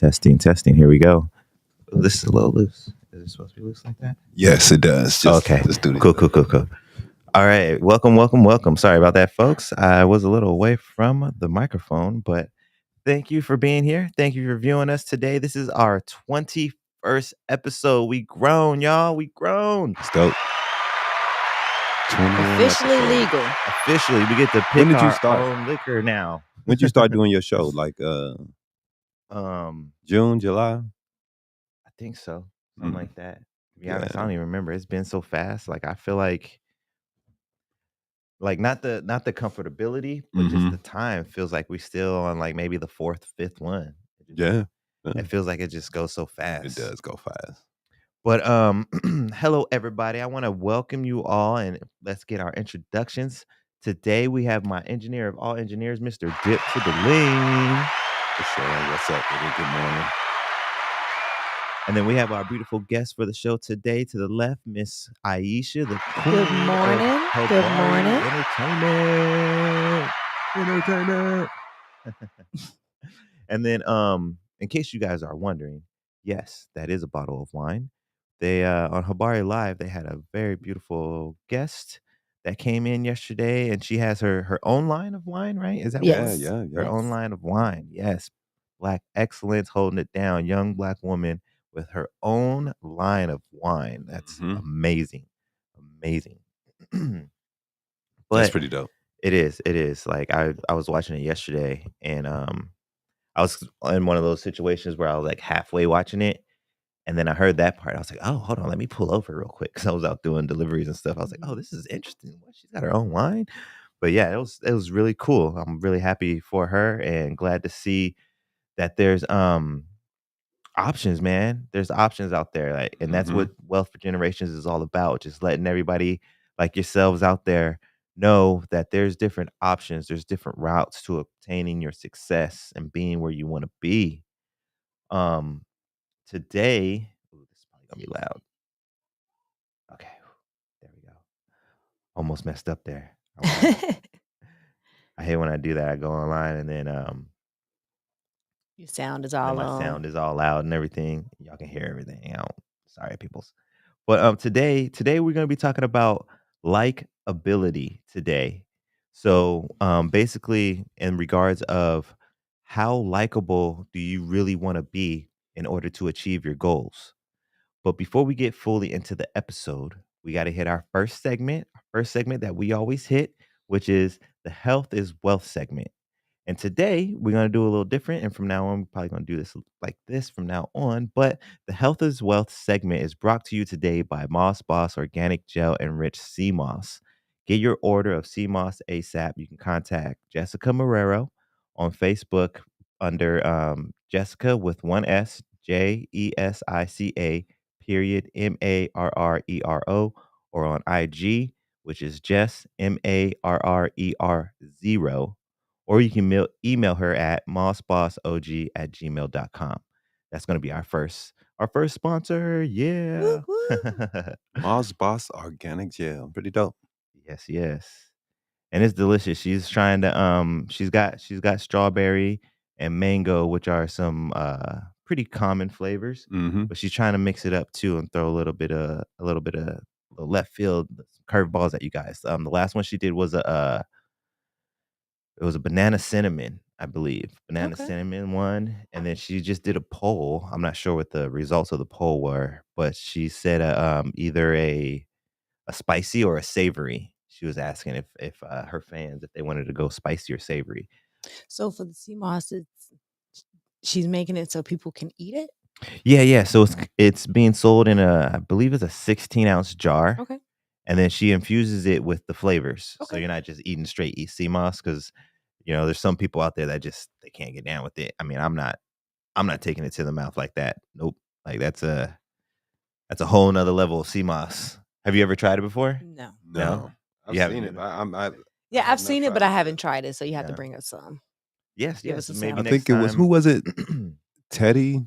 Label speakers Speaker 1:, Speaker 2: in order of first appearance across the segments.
Speaker 1: Testing, testing. Here we go. Oh, this is a little loose. Is it supposed to be loose like that?
Speaker 2: Yes, it does.
Speaker 1: Okay. Cool. All right. Welcome. Sorry about that, folks. I was a little away from the microphone, but thank you for being here. Thank you for viewing us today. This is our 21st episode. We grown, y'all. We grown.
Speaker 2: Let's go. 21
Speaker 3: Officially
Speaker 2: episodes.
Speaker 3: legal.
Speaker 1: Officially, we get to pick
Speaker 2: When did you
Speaker 1: our
Speaker 2: start?
Speaker 1: own liquor now.
Speaker 2: When did you start doing your show? Like June, July?
Speaker 1: I think so. Something like that. To be honest, I
Speaker 2: Yeah.
Speaker 1: don't even remember. It's been so fast. Like I feel like not the comfortability, but just the time feels like we still on like maybe the fourth, fifth one.
Speaker 2: Yeah.
Speaker 1: It feels like it just goes so fast.
Speaker 2: It does go fast.
Speaker 1: But hello everybody. I want to welcome you all and let's get our introductions. Today we have my engineer of all engineers, Mr. Dip to the lean.
Speaker 2: For sure. What's up, baby? Good morning.
Speaker 1: And then we have our beautiful guest for the show today. To the left, Miss Iesha, the queen
Speaker 3: Good morning.
Speaker 1: of
Speaker 3: Good
Speaker 1: Habari
Speaker 3: morning.
Speaker 1: Entertainment. And then, in case you guys are wondering, yes, that is a bottle of wine. They on Habari Live, they had a very beautiful guest that came in yesterday, and she has her own line of wine, right? Is that what it was?
Speaker 3: Yes.
Speaker 1: Her own line of wine. Yes. Black excellence, holding it down. Young Black woman with her own line of wine. That's amazing.
Speaker 2: That's
Speaker 1: But
Speaker 2: pretty dope.
Speaker 1: it is. Like I was watching it yesterday, and I was in one of those situations where I was like halfway watching it, and then I heard that part. I was like, oh, hold on, let me pull over real quick, because I was out doing deliveries and stuff. I was like, oh, this is interesting. What, she's got her own wine? But yeah, it was really cool. I'm really happy for her and glad to see that there's options, man. There's options out there, like, and that's what Wealth for Generations is all about. Just letting everybody like yourselves out there know that there's different options, there's different routes to obtaining your success and being where you want to be. Um, Today, ooh, this is probably gonna be loud. Okay, there we go. Almost messed up there. I hate when I do that. I go online and then
Speaker 3: Your sound is
Speaker 1: and then
Speaker 3: all
Speaker 1: my
Speaker 3: on.
Speaker 1: sound is all loud and everything. Y'all can hear everything. Sorry, peoples. But today we're gonna be talking about likability today. So basically, in regards of how likable do you really want to be in order to achieve your goals? But before we get fully into the episode, we got to hit our first segment that we always hit, which is the health is wealth segment. And today we're going to do a little different. And from now on, we're probably going to do this like this from now on. But the Health is Wealth segment is brought to you today by Moss Boss Organic Gel Enriched Sea Moss. Get your order of Sea Moss ASAP. You can contact Jessica Marrero on Facebook under Jessica with one S, Jessica period Marrero, or on IG, which is Jess Marrer0, or you can email her at mossbossog@gmail.com. That's going to be our first sponsor. Yeah.
Speaker 2: Moss Boss Organic Gel. Pretty dope.
Speaker 1: Yes. And it's delicious. She's trying to she's got strawberry and mango, which are some pretty common flavors, but she's trying to mix it up too and throw a little bit of left field curveballs at you guys. The last one she did was it was a banana cinnamon, I believe. Banana cinnamon one. And then she just did a poll. I'm not sure what the results of the poll were, but she said either a spicy or a savory. She was asking if her fans, if they wanted to go spicy or savory.
Speaker 3: So for the sea moss, she's making it so people can eat it?
Speaker 1: Yeah. So it's being sold in I believe it's a 16-ounce jar.
Speaker 3: Okay.
Speaker 1: And then she infuses it with the flavors. So
Speaker 3: Okay.
Speaker 1: you're not just eating straight sea moss, because there's some people out there that just they can't get down with it. I mean, I'm not taking it to the mouth like that. Nope. Like that's a whole nother level of sea moss. Have you ever tried it before?
Speaker 3: No.
Speaker 2: I've seen it.
Speaker 3: I've seen it, but I haven't tried it. So you have to bring us some.
Speaker 1: Yes.
Speaker 3: Give us a
Speaker 1: Maybe
Speaker 3: sample.
Speaker 2: I think it was,
Speaker 1: time.
Speaker 2: who was it? Teddy,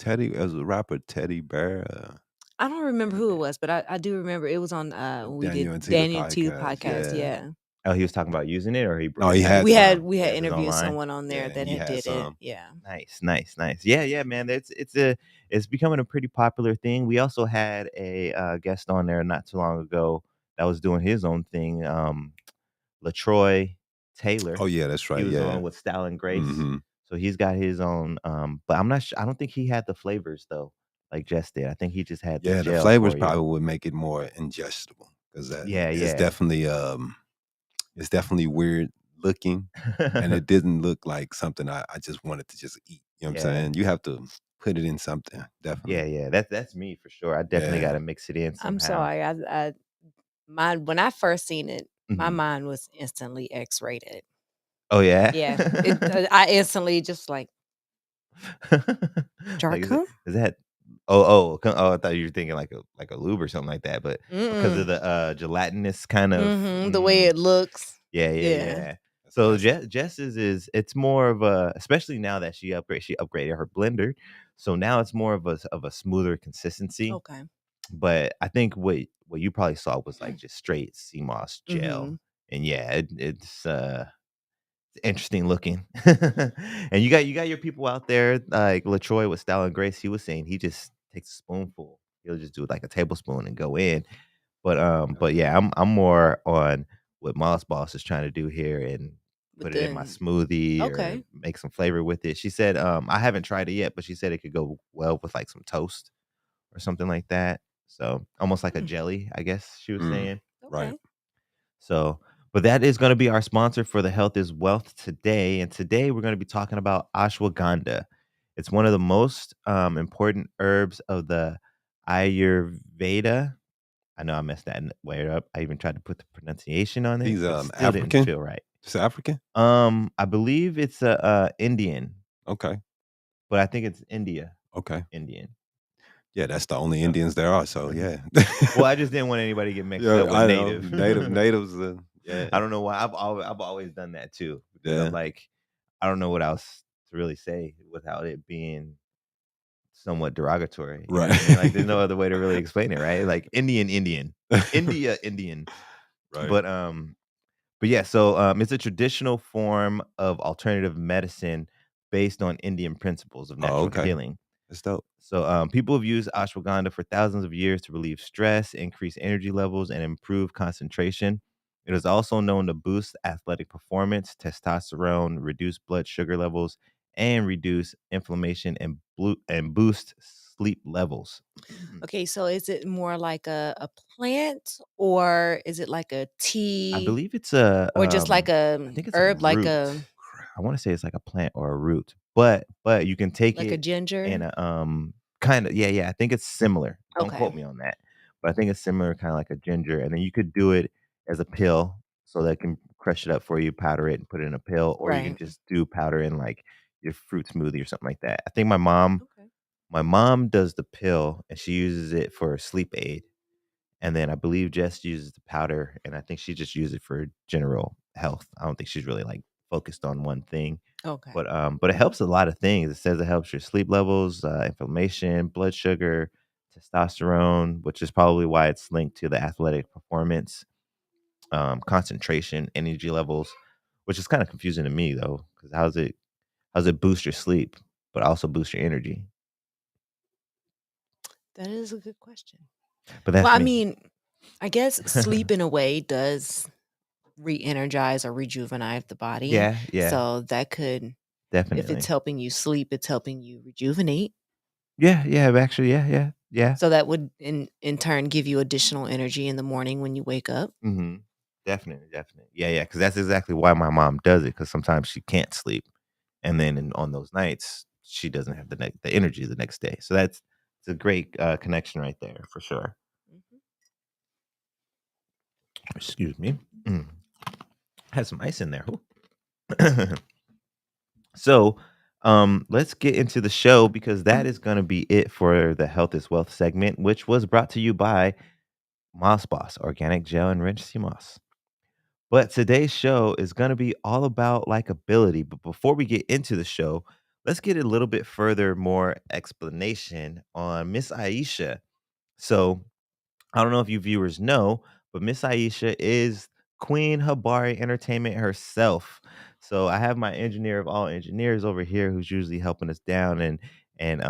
Speaker 2: as a rapper, Teddy Bear.
Speaker 3: I don't remember who it was, but I do remember it was on when we
Speaker 2: Daniel
Speaker 3: did
Speaker 2: and Tita
Speaker 3: Daniel and Tita
Speaker 2: podcast,
Speaker 3: podcast. Yeah.
Speaker 1: Oh, he was talking about using it, or
Speaker 2: No,
Speaker 1: he
Speaker 2: he
Speaker 1: has
Speaker 2: had
Speaker 3: We
Speaker 1: his
Speaker 3: had
Speaker 2: some.
Speaker 3: we
Speaker 1: he
Speaker 3: had
Speaker 1: has his own
Speaker 3: interviewed
Speaker 1: line?
Speaker 3: someone on there
Speaker 2: Yeah,
Speaker 3: that
Speaker 2: he
Speaker 3: had
Speaker 2: had
Speaker 3: did it.
Speaker 2: some.
Speaker 3: Yeah.
Speaker 1: Nice, nice, nice. Yeah, yeah, man. It's becoming a pretty popular thing. We also had a guest on there not too long ago that was doing his own thing. Latroy
Speaker 2: Oh,
Speaker 1: Taylor.
Speaker 2: yeah, that's
Speaker 1: He
Speaker 2: right,
Speaker 1: was
Speaker 2: yeah.
Speaker 1: on with Style and Grace.
Speaker 2: Mhm.
Speaker 1: So he's got his own. But I'm not sure. I don't think he had the flavors though, like Jess did. I think he just had the
Speaker 2: Yeah, the
Speaker 1: gel
Speaker 2: flavors
Speaker 1: for you.
Speaker 2: probably would make it more ingestible because that
Speaker 1: Yeah, yeah.
Speaker 2: it's definitely weird looking, and it didn't look like something I just wanted to just eat, you know what I'm
Speaker 1: Yeah.
Speaker 2: saying? You have to put it in something,
Speaker 1: Yeah,
Speaker 2: definitely.
Speaker 1: yeah. That's me for sure. I definitely
Speaker 2: Yeah.
Speaker 1: gotta mix it in
Speaker 3: I'm
Speaker 1: somehow.
Speaker 3: sorry. My when I first seen it, my
Speaker 1: Mhm.
Speaker 3: mind was instantly X-rated.
Speaker 1: Oh, yeah?
Speaker 3: Yeah. I instantly just like,
Speaker 1: Like,
Speaker 3: dark, huh?
Speaker 1: is that oh, I thought you were thinking like a lube or something like that, but because of
Speaker 3: Mm-mm.
Speaker 1: the, gelatinous kind of
Speaker 3: The way it looks.
Speaker 1: yeah, yeah,
Speaker 3: Yeah.
Speaker 1: yeah.
Speaker 2: That's
Speaker 1: So
Speaker 2: messed up.
Speaker 1: Jess's is it's more of a especially now that she upgraded her blender, so now it's more of a smoother consistency,
Speaker 3: Okay.
Speaker 1: but I think what you probably saw was, like, just straight CMOS gel,
Speaker 3: Mhm.
Speaker 1: and yeah, it's interesting looking. And you got your people out there, like LaTroy with Style and Grace, he was saying he just takes a spoonful. He'll just do, like, a tablespoon and go in. But
Speaker 2: Okay.
Speaker 1: yeah, I'm more on what Moss Boss is trying to do here and
Speaker 3: But
Speaker 1: put it in my
Speaker 3: then
Speaker 1: smoothie or
Speaker 3: okay.
Speaker 1: make some flavor with it. She said, I haven't tried it yet, but she said it could go well with, like, some toast or something like that. So, almost like a
Speaker 3: Hmm.
Speaker 1: jelly, I guess she was
Speaker 2: Mm,
Speaker 1: saying.
Speaker 2: right.
Speaker 3: Okay.
Speaker 1: So, but that is gonna be our sponsor for the Health is Wealth today, and today we're gonna be talking about ashwagandha. It's one of the most, important herbs of the Ayurveda. I know I messed that word up. I even tried to put the pronunciation on it,
Speaker 2: He's,
Speaker 1: but still didn't
Speaker 2: African?
Speaker 1: feel right.
Speaker 2: Just African?
Speaker 1: I believe it's Indian,
Speaker 2: Okay,
Speaker 1: but I think it's
Speaker 2: okay.
Speaker 1: Indian.
Speaker 2: Yeah, that's the only
Speaker 1: So
Speaker 2: Indians there are, so yeah.
Speaker 1: well, I just didn't want anybody to get mixed
Speaker 2: Yeah,
Speaker 1: up with
Speaker 2: I know.
Speaker 1: native.
Speaker 2: Natives, yeah,
Speaker 1: I don't know why. I've always done that too because I'm
Speaker 2: yeah,
Speaker 1: like, I don't know what else to really say without it being somewhat derogatory. You know what I mean? Like, there's no
Speaker 2: right.
Speaker 1: other way to really explain it, right? Like Indian, India, Indian.
Speaker 2: Right.
Speaker 1: But but yeah, so it's a traditional form of alternative medicine based on Indian principles of
Speaker 2: Oh,
Speaker 1: natural
Speaker 2: okay.
Speaker 1: healing.
Speaker 2: That's dope.
Speaker 1: So people have used ashwagandha for thousands of years to relieve stress, increase energy levels, and improve concentration. It is also known to boost athletic performance, testosterone, reduce blood sugar levels, and reduce inflammation and boost sleep levels.
Speaker 3: Okay, so is it more like a plant or is it like a
Speaker 1: I
Speaker 3: tea
Speaker 1: believe it's a,
Speaker 3: or just like
Speaker 1: I
Speaker 3: a
Speaker 1: think it's a
Speaker 3: herb
Speaker 1: root. I wanna say it's like a plant or a root, but you can take
Speaker 3: like a
Speaker 1: it in
Speaker 3: ginger?
Speaker 1: a, kinda yeah, yeah, I think it's similar. Don't
Speaker 3: Okay.
Speaker 1: quote me on that, but I think it's similar, kinda like a ginger, and then you could do it as a pill, so that can crush it up for you, powder it, and put it in a pill, or you can
Speaker 3: Right.
Speaker 1: just do powder in, like, your fruit smoothie or something like that. I think
Speaker 3: Okay.
Speaker 1: my mom does the pill, and she uses it for a sleep aid. And then I believe Jess uses the powder, and I think she just uses it for general health. I don't think she's really, like, focused on one thing,
Speaker 3: Okay.
Speaker 1: but it helps a lot of things. It says it helps your sleep levels, inflammation, blood sugar, testosterone, which is probably why it's linked to the athletic performance, concentration, energy levels, which is kinda confusing to me, though, because how's it boost your sleep, but also boost your energy?
Speaker 3: That is a good question.
Speaker 1: But
Speaker 3: Well,
Speaker 1: that's
Speaker 3: I
Speaker 1: me.
Speaker 3: mean, I guess sleep in a way does re-energize or rejuvenate the body.
Speaker 1: Yeah, yeah,
Speaker 3: So that could, if it's
Speaker 1: definitely.
Speaker 3: helping you sleep, it's helping you rejuvenate.
Speaker 1: Yeah, yeah, actually, yeah, yeah, yeah.
Speaker 3: So that would in turn give you additional energy in the morning when you wake up.
Speaker 1: Mhm. Definitely, definitely. Yeah, yeah, because that's exactly why my mom does it. Because sometimes she can't sleep, and then on those nights, she doesn't have the energy the next day. So that's it's a great, connection right there for sure.
Speaker 3: Mhm.
Speaker 1: Excuse me. Mm, had some ice in there. Ooh. So, let's get into the show because that is gonna be it for the Health is Wealth segment, which was brought to you by Moss Boss, organic gel enriched sea moss. But today's show is going to be all about likability. But before we get into the show, let's get a little bit further, more explanation on Miss Aisha. So I don't know if you viewers know, but Miss Aisha is Queen Habari Entertainment herself. So I have my engineer of all engineers over here who's usually helping us down and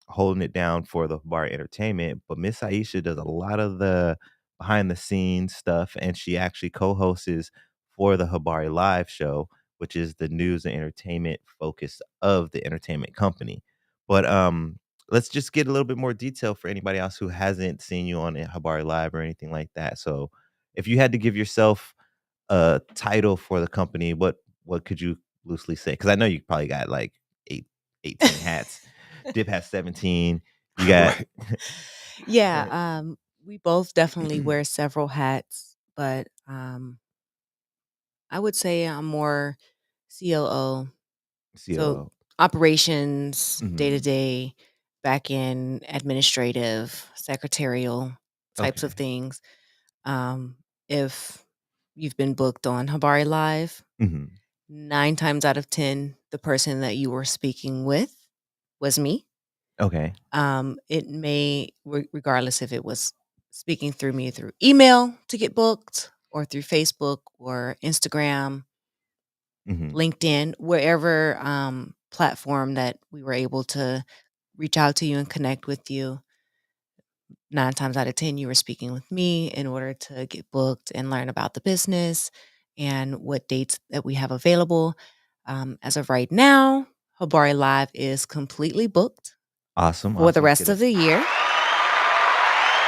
Speaker 1: holding it down for the Habari Entertainment. But Miss Iesha does a lot of the behind the scenes stuff, and she actually co-hosts for the Habari Live show, which is the news and entertainment focus of the entertainment company. But let's just get a little bit more detail for anybody else who hasn't seen you on Habari Live or anything like that. So if you had to give yourself a title for the company, what could you loosely say? Because I know you probably got like 18 hats. Dip has 17. You got
Speaker 2: Right.
Speaker 3: Yeah,
Speaker 1: right.
Speaker 3: we both definitely wear several hats, but, I would say I'm more COO, so
Speaker 1: COO.
Speaker 3: operations,
Speaker 1: Mhm.
Speaker 3: day-to-day, back-end, administrative, secretarial types of
Speaker 1: Okay.
Speaker 3: things. If you've been booked on Habari Live,
Speaker 1: Mhm.
Speaker 3: 9 times out of 10, the person that you were speaking with was me.
Speaker 1: Okay.
Speaker 3: It may regardless if it was speaking through me through email to get booked or through Facebook or Instagram,
Speaker 1: Mhm.
Speaker 3: LinkedIn, wherever, platform that we were able to reach out to you and connect with you. 9 times out of 10, you were speaking with me in order to get booked and learn about the business and what dates that we have available. As of right now, Habari Live is completely booked
Speaker 1: Awesome,
Speaker 3: for the
Speaker 1: awesome. Let's
Speaker 3: rest
Speaker 1: get it.
Speaker 3: of the year.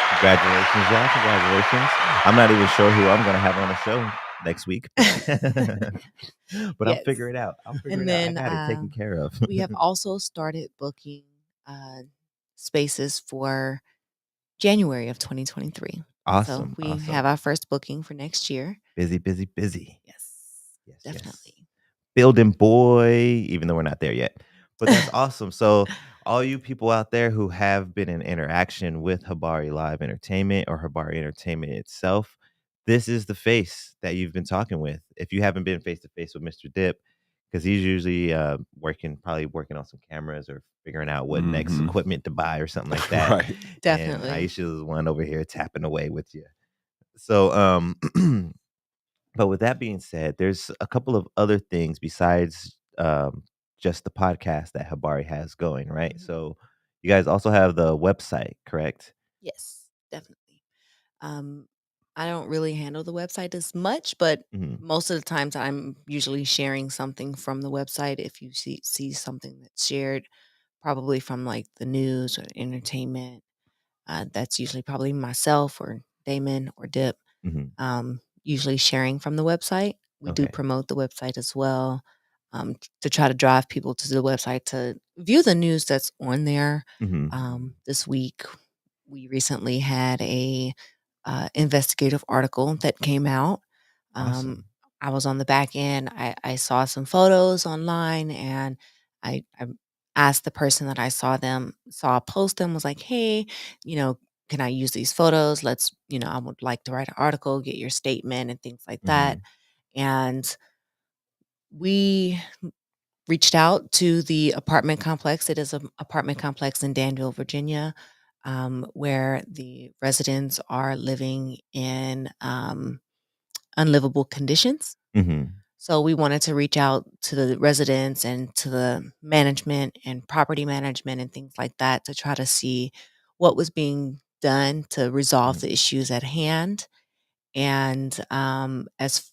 Speaker 1: Congratulations, y'all. Congratulations. I'm not even sure who I'm gonna have on the show next week, but but I'll
Speaker 3: Yes.
Speaker 1: figure it out. I'll figure
Speaker 3: And
Speaker 1: it out. I
Speaker 3: then
Speaker 1: got it taken care of.
Speaker 3: we have also started booking uh, spaces for January of 2023. So
Speaker 1: Awesome,
Speaker 3: we
Speaker 1: awesome.
Speaker 3: have our first booking for next year.
Speaker 1: Busy, busy, busy.
Speaker 3: Yes,
Speaker 1: Yes, yes.
Speaker 3: definitely.
Speaker 1: Building boy, even though we're not there yet. But that's awesome. So, all you people out there who have been in interaction with Habari Live Entertainment or Habari Entertainment itself, this is the face that you've been talking with. If you haven't been face to face with Mr. Dip, because he's usually probably working on some cameras or figuring out what next
Speaker 2: Mhm.
Speaker 1: equipment to buy or something like that.
Speaker 2: Right.
Speaker 1: And
Speaker 3: Definitely.
Speaker 1: Aisha's the one over here tapping away with you. So, but with that being said, there's a couple of other things besides just the podcast that Habari has going, right?
Speaker 3: Mhm.
Speaker 1: So you guys also have the website, correct?
Speaker 3: Yes, definitely. Um, I don't really handle the website as much, but
Speaker 1: Mhm.
Speaker 3: most of the times I'm usually sharing something from the website. If you see something that's shared, probably from like the news or entertainment, that's usually probably myself or Damon or Dip.
Speaker 1: Mhm.
Speaker 3: Usually sharing from the website. We do
Speaker 1: Okay.
Speaker 3: promote the website as well, to try to drive people to the website to view the news that's on there.
Speaker 1: Mhm.
Speaker 3: This week, we recently had a investigative article that came out. Um,
Speaker 1: Awesome.
Speaker 3: I was on the back end. I saw some photos online, and I asked the person that I saw post them was like, "Hey, you know, can I use these photos? I would like to write an article, get your statement, and things like that."
Speaker 1: Mhm.
Speaker 3: And we reached out to the apartment complex. It is an apartment complex in Danville, Virginia, where the residents are living in unlivable conditions.
Speaker 1: Mhm.
Speaker 3: So we wanted to reach out to the residents and to the management and property management and things like that to try to see what was being done to resolve
Speaker 1: Mhm.
Speaker 3: the issues at hand. And as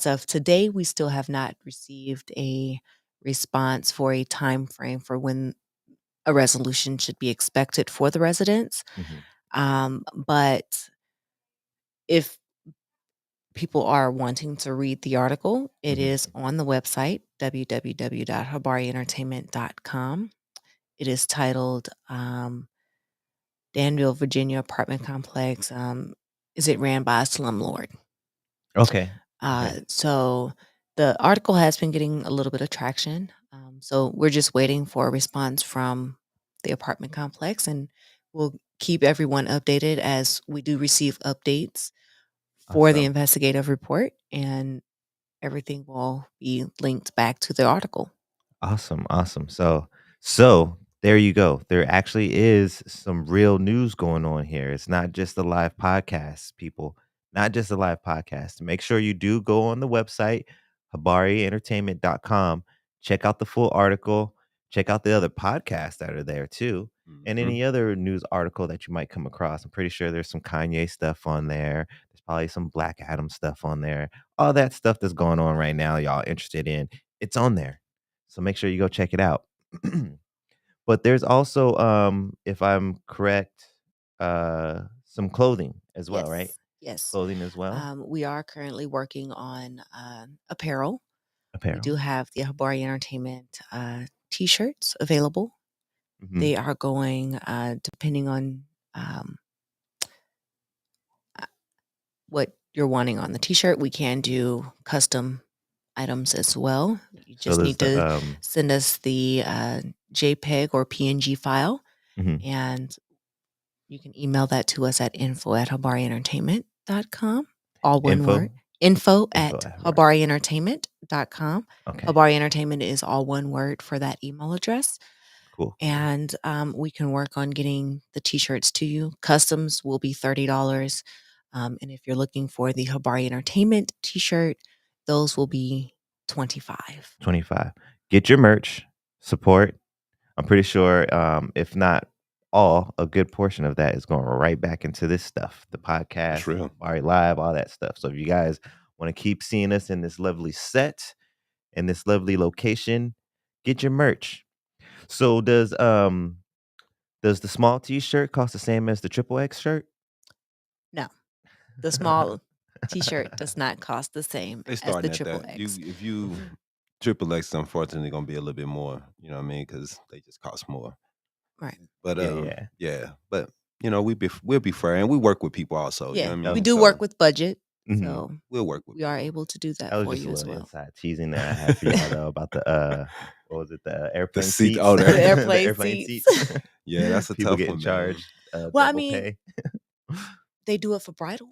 Speaker 3: of today, we still have not received a response for a time frame for when a resolution should be expected for the residents.
Speaker 1: Mhm.
Speaker 3: But if people are wanting to read the article, it
Speaker 1: Mhm.
Speaker 3: is on the website www.habarientertainment.com. It is titled Danville, Virginia apartment complex. Is it ran by a slumlord?
Speaker 1: Okay. Okay.
Speaker 3: So the article has been getting a little bit of traction. So we're just waiting for a response from the apartment complex, and we'll keep everyone updated as we do receive updates for the
Speaker 1: Awesome.
Speaker 3: investigative report, and everything will be linked back to the article.
Speaker 1: Awesome, awesome. So there you go. There actually is some real news going on here. It's not just a live podcast, people. not just a live podcast. Make sure you do go on the website, habarientertainment.com. Check out the full article. Check out the other podcasts that are there too. And
Speaker 2: Mhm.
Speaker 1: any other news article that you might come across. I'm pretty sure there's some Kanye stuff on there. There's probably some Black Adam stuff on there. All that stuff that's going on right now, y'all interested in, it's on there. So make sure you go check it out. But there's also, if I'm correct, some clothing as well, right?
Speaker 3: Yes. Yes.
Speaker 1: Clothing as well?
Speaker 3: We are currently working on apparel. We
Speaker 1: Apparel.
Speaker 3: do have the Habari Entertainment t-shirts available.
Speaker 1: Mhm.
Speaker 3: They are going, depending on what you're wanting on the t-shirt, we can do custom items as well. You
Speaker 1: So
Speaker 3: just
Speaker 1: there's
Speaker 3: need
Speaker 1: the,
Speaker 3: to send us the JPEG or PNG file,
Speaker 1: mhm.
Speaker 3: and you can email that to us at info@habarientertainment.com. All one word.
Speaker 1: Info?
Speaker 3: Info
Speaker 1: Info
Speaker 3: at
Speaker 1: at Habari.
Speaker 3: habarientertainment.com.
Speaker 1: Okay,
Speaker 3: Habari Entertainment is all one word for that email address.
Speaker 1: cool.
Speaker 3: And we can work on getting the t-shirts to you. Customs will be $30. And if you're looking for the Habari Entertainment t-shirt, those will be $25.
Speaker 1: 25. Get your merch, support. I'm pretty sure, if not all, a good portion of that is going right back into this stuff, the
Speaker 2: That's
Speaker 1: podcast,
Speaker 2: real.
Speaker 1: Habari Live, all that stuff. So if you guys want to keep seeing us in this lovely set, in this lovely location, get your merch. So does the small t-shirt cost the same as the triple X shirt?
Speaker 3: No, the small t-shirt does not cost the same
Speaker 2: They
Speaker 3: as the
Speaker 2: starting at
Speaker 3: triple
Speaker 2: that.
Speaker 3: X.
Speaker 2: If you triple X, unfortunately, gonna be a little bit more. You know what I mean? Because they just cost more.
Speaker 3: Right.
Speaker 2: But
Speaker 1: Yeah.
Speaker 2: yeah. But we'll be fair, and we work with people also. You know
Speaker 3: Yeah,
Speaker 2: what I
Speaker 3: we
Speaker 2: mean?
Speaker 3: do
Speaker 2: So
Speaker 3: work with budget,
Speaker 1: Mhm.
Speaker 3: so
Speaker 2: we'll work with
Speaker 3: we are
Speaker 2: people.
Speaker 3: able to do that
Speaker 1: That was
Speaker 3: for
Speaker 1: just a
Speaker 3: you as
Speaker 1: little
Speaker 3: well.
Speaker 1: inside teasing that I had for y'all though about the what was it, the
Speaker 2: The
Speaker 1: airplane
Speaker 2: seat.
Speaker 1: seats?
Speaker 2: Oh,
Speaker 3: The
Speaker 2: there.
Speaker 1: The
Speaker 3: airplane
Speaker 1: airplane
Speaker 3: seats.
Speaker 1: seats.
Speaker 2: Yeah, that's a
Speaker 1: People
Speaker 2: tough
Speaker 1: getting
Speaker 2: one, man.
Speaker 1: charged
Speaker 3: Well, I
Speaker 1: double
Speaker 3: mean,
Speaker 1: pay.
Speaker 3: they do it for bridal.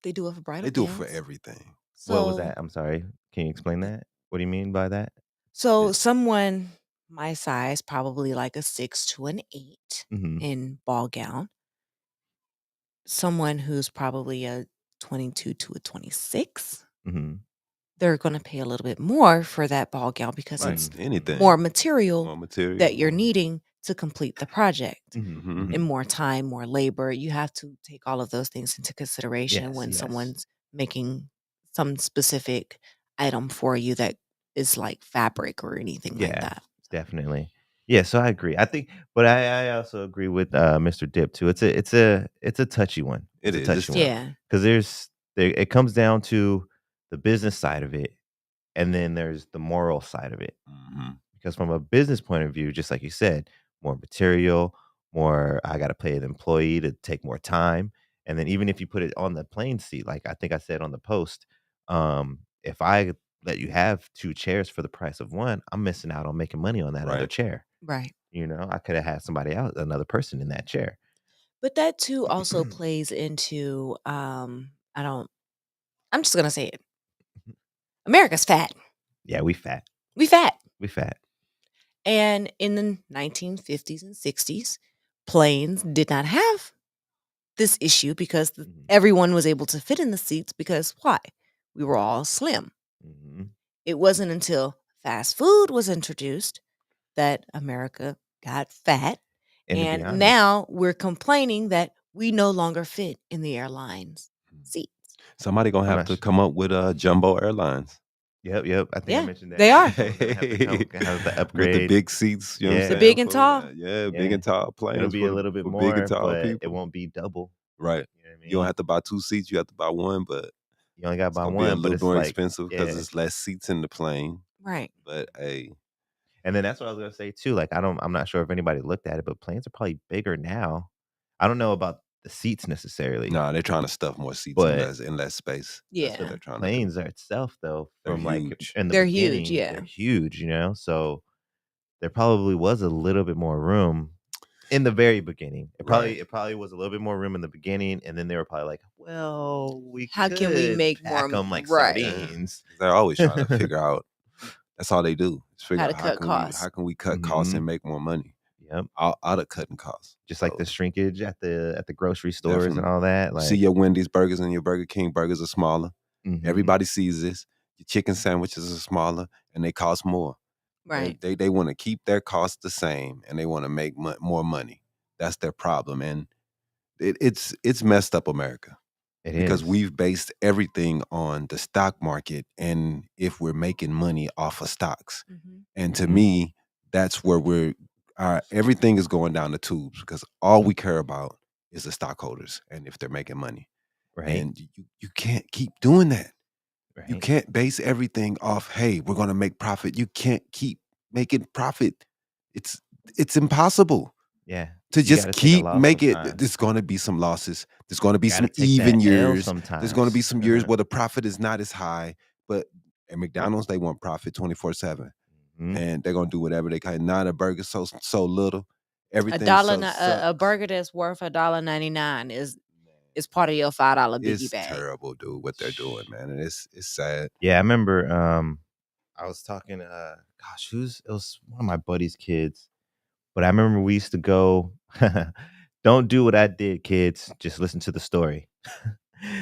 Speaker 3: They do it for
Speaker 2: They
Speaker 3: bridal
Speaker 2: do it for
Speaker 3: gowns.
Speaker 2: everything.
Speaker 1: What was
Speaker 3: So
Speaker 1: that? I'm sorry. Can you explain that? What do you mean by that?
Speaker 3: so
Speaker 2: It-
Speaker 3: someone my size, probably like a 6 to an 8
Speaker 1: Mhm.
Speaker 3: in ball gown. Someone who's probably a 22 to a 26,
Speaker 1: Mhm.
Speaker 3: they're gonna pay a little bit more for that ball gown because
Speaker 2: right.
Speaker 3: it's
Speaker 1: Mhm.
Speaker 2: Anything.
Speaker 3: more material
Speaker 2: More material.
Speaker 3: that you're
Speaker 2: More.
Speaker 3: needing to complete the project.
Speaker 1: Mhm.
Speaker 2: Mhm.
Speaker 3: And
Speaker 1: Mhm.
Speaker 3: more time, more labor. You have to take all of those things into consideration
Speaker 1: Yes,
Speaker 3: when
Speaker 1: yes.
Speaker 3: someone's making some specific item for you that is like fabric or anything like
Speaker 1: Yeah,
Speaker 3: that.
Speaker 1: definitely. Yeah, so I agree. I think but I also agree with Mr. Dip too. It's a touchy one.
Speaker 2: It
Speaker 1: It's a
Speaker 2: is.
Speaker 1: touchy
Speaker 2: It's
Speaker 1: one.
Speaker 2: tough.
Speaker 3: Yeah.
Speaker 1: Because it comes down to the business side of it, and then there's the moral side of it.
Speaker 2: Mhm.
Speaker 1: Because from a business point of view, just like you said, more material, more I gotta pay the employee to take more time. And then even if you put it on the plane seat, like I think I said on the post, if I let you have 2 chairs for the price of 1, I'm missing out on making money on that other
Speaker 2: Right.
Speaker 1: chair.
Speaker 3: Right.
Speaker 1: You know, I could have had somebody else, another person in that chair.
Speaker 3: But that too also plays into I'm just gonna say it. America's fat.
Speaker 1: Yeah, we fat.
Speaker 3: We fat.
Speaker 1: We fat.
Speaker 3: And in the 1950s and 60s, planes did not have this issue because
Speaker 1: Mhm.
Speaker 3: everyone was able to fit in the seats because why? We were all slim.
Speaker 1: Mhm.
Speaker 3: It wasn't until fast food was introduced that America got fat.
Speaker 1: And to be
Speaker 3: And
Speaker 1: honest,
Speaker 3: now we're complaining that we no longer fit in the airlines seats.
Speaker 2: Somebody gonna
Speaker 1: I'm
Speaker 2: have
Speaker 1: not
Speaker 2: to
Speaker 1: su
Speaker 2: come up with Jumbo Airlines.
Speaker 1: Yep, yep. I think I
Speaker 3: Yeah,
Speaker 1: mentioned that.
Speaker 3: they are.
Speaker 1: Someone's gonna have to come have the
Speaker 2: With the
Speaker 1: upgrade.
Speaker 2: big seats, you know what I'm
Speaker 3: The
Speaker 1: Yeah,
Speaker 2: saying?
Speaker 3: big and
Speaker 2: For
Speaker 3: tall.
Speaker 2: yeah, big
Speaker 1: yeah.
Speaker 2: and tall
Speaker 1: It'll
Speaker 2: planes
Speaker 1: be a little bit
Speaker 2: for big and
Speaker 1: more,
Speaker 2: tall
Speaker 1: but it
Speaker 2: people.
Speaker 1: won't be double.
Speaker 2: Right.
Speaker 1: You know what I
Speaker 2: You don't
Speaker 1: mean?
Speaker 2: have to buy 2 seats, you have to buy 1, but
Speaker 1: You only gotta
Speaker 2: it's
Speaker 1: buy
Speaker 2: gonna be a
Speaker 1: one, but
Speaker 2: little
Speaker 1: it's
Speaker 2: more
Speaker 1: like,
Speaker 2: expensive because
Speaker 1: yeah.
Speaker 2: it's less seats in the plane.
Speaker 3: Right.
Speaker 2: But hey,
Speaker 1: And then that's what I was gonna say too. Like, I'm not sure if anybody looked at it, but planes are probably bigger now. I don't know about the seats necessarily,
Speaker 2: nah, they're trying to stuff more seats
Speaker 1: but
Speaker 2: in less space. That's what
Speaker 3: Yeah.
Speaker 2: they're trying to do.
Speaker 1: planes are itself though,
Speaker 2: They're
Speaker 1: from like
Speaker 2: huge.
Speaker 1: in the
Speaker 3: They're huge.
Speaker 1: beginning,
Speaker 3: Yeah.
Speaker 1: they're huge, you know? So there probably was a little bit more room in the very beginning.
Speaker 2: Right.
Speaker 1: It probably was a little bit more room in the beginning, and then they were probably like, "Well, we
Speaker 3: How can we
Speaker 1: could
Speaker 3: make
Speaker 1: pack
Speaker 3: more?
Speaker 1: them like
Speaker 3: Right.
Speaker 2: Yeah.
Speaker 1: sardines."
Speaker 2: 'Cause they're always trying to figure out that's all they do. Is figure
Speaker 3: How
Speaker 2: out
Speaker 3: to cut costs.
Speaker 2: how can we cut costs
Speaker 1: Mhm.
Speaker 2: and make more money.
Speaker 1: Yep.
Speaker 2: out of cutting costs.
Speaker 1: Just like
Speaker 2: So
Speaker 1: the shrinkage at the grocery stores and
Speaker 2: definitely,
Speaker 1: all that.
Speaker 2: you see
Speaker 1: Like,
Speaker 2: your Wendy's burgers and your Burger King burgers are smaller.
Speaker 1: mhm,
Speaker 2: Everybody sees this. Your chicken sandwiches are smaller and they cost more.
Speaker 3: Right.
Speaker 2: They want to keep their costs the same and they want to make more money. That's their problem, and it's messed up America
Speaker 1: it
Speaker 2: because
Speaker 1: is.
Speaker 2: we've based everything on the stock market and if we're making money off of stocks.
Speaker 3: Mhm.
Speaker 2: And to
Speaker 1: Mhm.
Speaker 2: me, that's where everything is going down the tubes because all we care about is the stockholders and if they're making money.
Speaker 1: Right.
Speaker 2: And you can't keep doing that. You
Speaker 1: Right.
Speaker 2: can't base everything off, hey, we're gonna make profit. You can't keep making profit. It's it's impossible
Speaker 1: Yeah.
Speaker 2: to
Speaker 1: You
Speaker 2: just
Speaker 1: gotta take a
Speaker 2: keep
Speaker 1: loss
Speaker 2: make it.
Speaker 1: sometimes.
Speaker 2: There's gonna be some losses. There's gonna be
Speaker 1: Gotta
Speaker 2: some
Speaker 1: take
Speaker 2: even
Speaker 1: that L
Speaker 2: years. There's gonna be
Speaker 1: sometimes.
Speaker 2: some years where the profit is not as high. But at McDonald's, they want profit 24/7.
Speaker 1: Mhm.
Speaker 2: And they're gonna do whatever they can. Not a burger so little.
Speaker 3: A
Speaker 2: Everything
Speaker 3: dollar,
Speaker 2: so
Speaker 3: a
Speaker 2: sucks.
Speaker 3: burger that's worth $1.99 is part of your $5 biggie
Speaker 2: It's
Speaker 3: bag.
Speaker 2: terrible, dude, what they're doing, man. And it's sad.
Speaker 1: Yeah, I remember, I was talking, gosh, it was one of my buddy's kids, but I remember we used to go don't do what I did, kids, just listen to the story.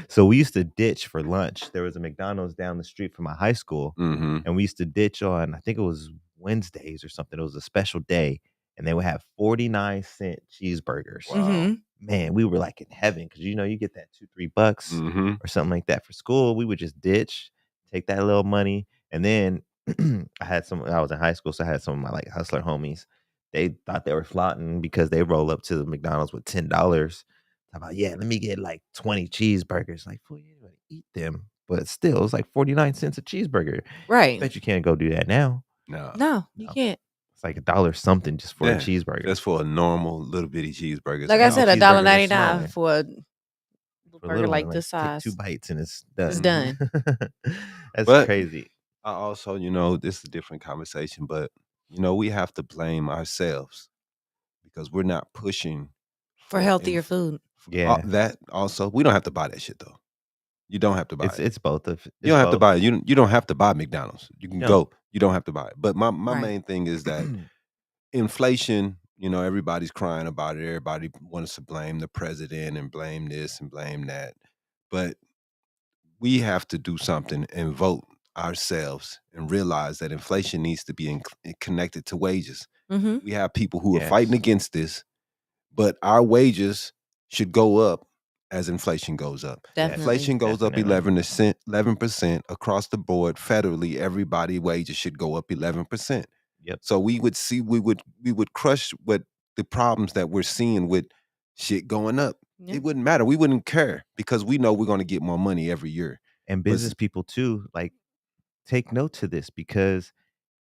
Speaker 1: So we used to ditch for lunch. There was a McDonald's down the street from my high school,
Speaker 2: Mm-hmm.
Speaker 1: and we used to ditch on, I think it was Wednesdays or something. It was a special day, and they would have 49-cent cheeseburgers.
Speaker 2: Wow.
Speaker 3: Mhm.
Speaker 1: Man, we were like in heaven because you get that 2-3 bucks
Speaker 2: Mm-hmm.
Speaker 1: or something like that for school. We would just ditch, take that little money, and then I was in high school, so I had some of my like hustler homies. They thought they were flaunting because they roll up to the McDonald's with $10. Talk about, yeah, let me get like 20 cheeseburgers. Like, fool, you ain't gonna eat them. But still, it's like 49 cents a cheeseburger.
Speaker 3: Right.
Speaker 1: Bet you can't go do that now.
Speaker 2: No.
Speaker 3: No, you
Speaker 1: No.
Speaker 3: can't.
Speaker 1: It's like a dollar something just for a
Speaker 2: Yeah.
Speaker 1: cheeseburger.
Speaker 2: Just for a normal little bitty cheeseburger.
Speaker 3: Like
Speaker 2: So
Speaker 3: I
Speaker 1: Now
Speaker 3: said,
Speaker 1: cheeseburgers are
Speaker 3: $1.99
Speaker 1: smaller.
Speaker 3: for a little
Speaker 1: For a
Speaker 3: burger
Speaker 1: little one,
Speaker 3: like
Speaker 1: like
Speaker 3: this
Speaker 1: take 2
Speaker 3: size.
Speaker 1: bites and it's
Speaker 3: It's
Speaker 1: done.
Speaker 2: Mhm.
Speaker 3: done.
Speaker 1: That's
Speaker 2: But
Speaker 1: crazy.
Speaker 2: I also, this is a different conversation, but we have to blame ourselves because we're not pushing
Speaker 3: For
Speaker 2: for
Speaker 3: healthier food.
Speaker 1: Yeah.
Speaker 2: that also. We don't have to buy that shit though. You don't have to buy
Speaker 1: It's
Speaker 2: it.
Speaker 1: it's both of
Speaker 2: You
Speaker 1: it's
Speaker 2: don't have to
Speaker 1: both.
Speaker 2: buy it. You don't have to buy McDonald's. You can
Speaker 1: No.
Speaker 2: go. You don't have to buy it. But my
Speaker 3: Right.
Speaker 2: main thing is that inflation, everybody's crying about it. Everybody wants to blame the president and blame this and blame that. But we have to do something and vote ourselves and realize that inflation needs to be connected to wages.
Speaker 3: Mhm.
Speaker 2: We have people who are fighting
Speaker 1: Yes.
Speaker 2: against this, but our wages should go up as inflation goes up.
Speaker 1: Yes.
Speaker 3: Definitely.
Speaker 2: Inflation goes up
Speaker 1: Definitely.
Speaker 2: 11% across the board. Federally, everybody wages should go up 11%.
Speaker 1: Yep.
Speaker 2: So we would crush what the problems that we're seeing with shit going up.
Speaker 3: Yeah.
Speaker 2: It wouldn't matter. We wouldn't care because we know we're going to get more money every year.
Speaker 1: And
Speaker 2: But
Speaker 1: business people too, like, take note to this because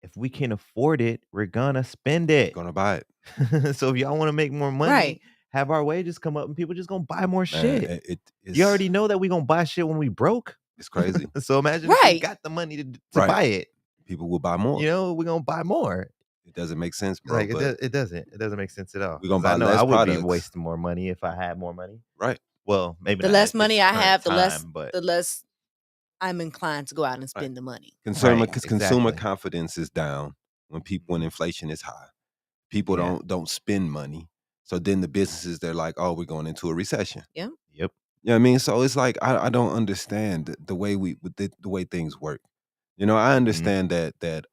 Speaker 1: if we can afford it, we're gonna spend it.
Speaker 2: gonna buy it.
Speaker 1: So if y'all wanna make more money,
Speaker 3: Right.
Speaker 1: have our wages come up and people just gonna buy more
Speaker 2: Man,
Speaker 1: shit.
Speaker 2: it
Speaker 1: You
Speaker 2: is
Speaker 1: already know that we gonna buy shit when we broke.
Speaker 2: it's crazy.
Speaker 1: So imagine if we
Speaker 3: Right.
Speaker 1: got the money to
Speaker 2: Right.
Speaker 1: buy it.
Speaker 2: People will buy more.
Speaker 1: We're gonna buy more.
Speaker 2: It doesn't make sense, bro.
Speaker 1: Like
Speaker 2: But
Speaker 1: it doesn't. It doesn't make sense at all.
Speaker 2: we're gonna
Speaker 1: 'Cause I
Speaker 2: buy
Speaker 1: know I
Speaker 2: less
Speaker 1: would be
Speaker 2: products.
Speaker 1: wasting more money if I had more money.
Speaker 2: Right.
Speaker 1: Well, maybe
Speaker 3: The
Speaker 1: not
Speaker 3: less
Speaker 1: at this
Speaker 3: money I
Speaker 1: current
Speaker 3: have,
Speaker 1: time, but
Speaker 3: the less I'm inclined to go out and
Speaker 2: Right.
Speaker 3: spend the money.
Speaker 2: Consumer
Speaker 1: right,
Speaker 2: because consumer
Speaker 1: exactly.
Speaker 2: confidence is down when inflation is high. People
Speaker 1: Yeah.
Speaker 2: don't spend money. So then the businesses they're like, oh, we're going into a recession.
Speaker 3: Yeah.
Speaker 1: Yep.
Speaker 2: You know what I mean? So it's like I don't understand the way the way things work. I
Speaker 1: Mhm.
Speaker 2: understand that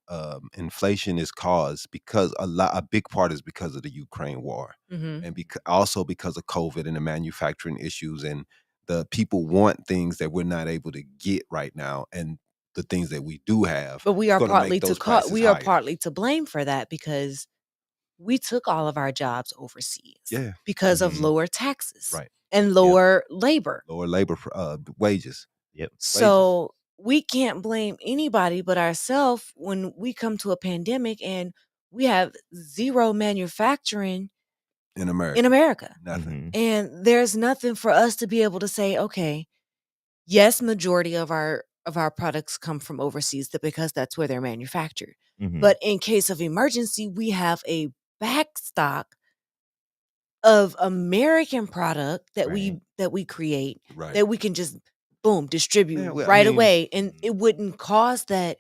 Speaker 2: inflation is caused because a big part is because of the Ukraine war,
Speaker 3: Mhm.
Speaker 2: and also because of COVID and the manufacturing issues, and the people want things that we're not able to get right now, and the things that we do have
Speaker 3: But we
Speaker 2: is
Speaker 3: are
Speaker 2: going to make
Speaker 3: partly
Speaker 2: those prices
Speaker 3: we are
Speaker 2: higher.
Speaker 3: partly to blame for that because we took all of our jobs overseas
Speaker 2: Yeah,
Speaker 3: because of
Speaker 1: Mhm.
Speaker 3: lower taxes
Speaker 2: right.
Speaker 3: and
Speaker 1: Yep.
Speaker 3: lower labor.
Speaker 2: Lower labor wages.
Speaker 1: Yep.
Speaker 2: Wages.
Speaker 3: So we can't blame anybody but ourselves when we come to a pandemic and we have zero manufacturing
Speaker 2: In America.
Speaker 3: in America.
Speaker 2: Nothing.
Speaker 1: Mhm.
Speaker 3: And there's nothing for us to be able to say, okay, yes, majority of our products come from overseas because that's where they're manufactured.
Speaker 1: Mhm.
Speaker 3: But in case of emergency, we have a backstock of American product that
Speaker 1: Right.
Speaker 3: we create
Speaker 2: Right.
Speaker 3: that we can just boom distribute
Speaker 2: Yeah, well, I
Speaker 3: right
Speaker 2: mean,
Speaker 3: away, and
Speaker 1: Mhm.
Speaker 3: it wouldn't cause that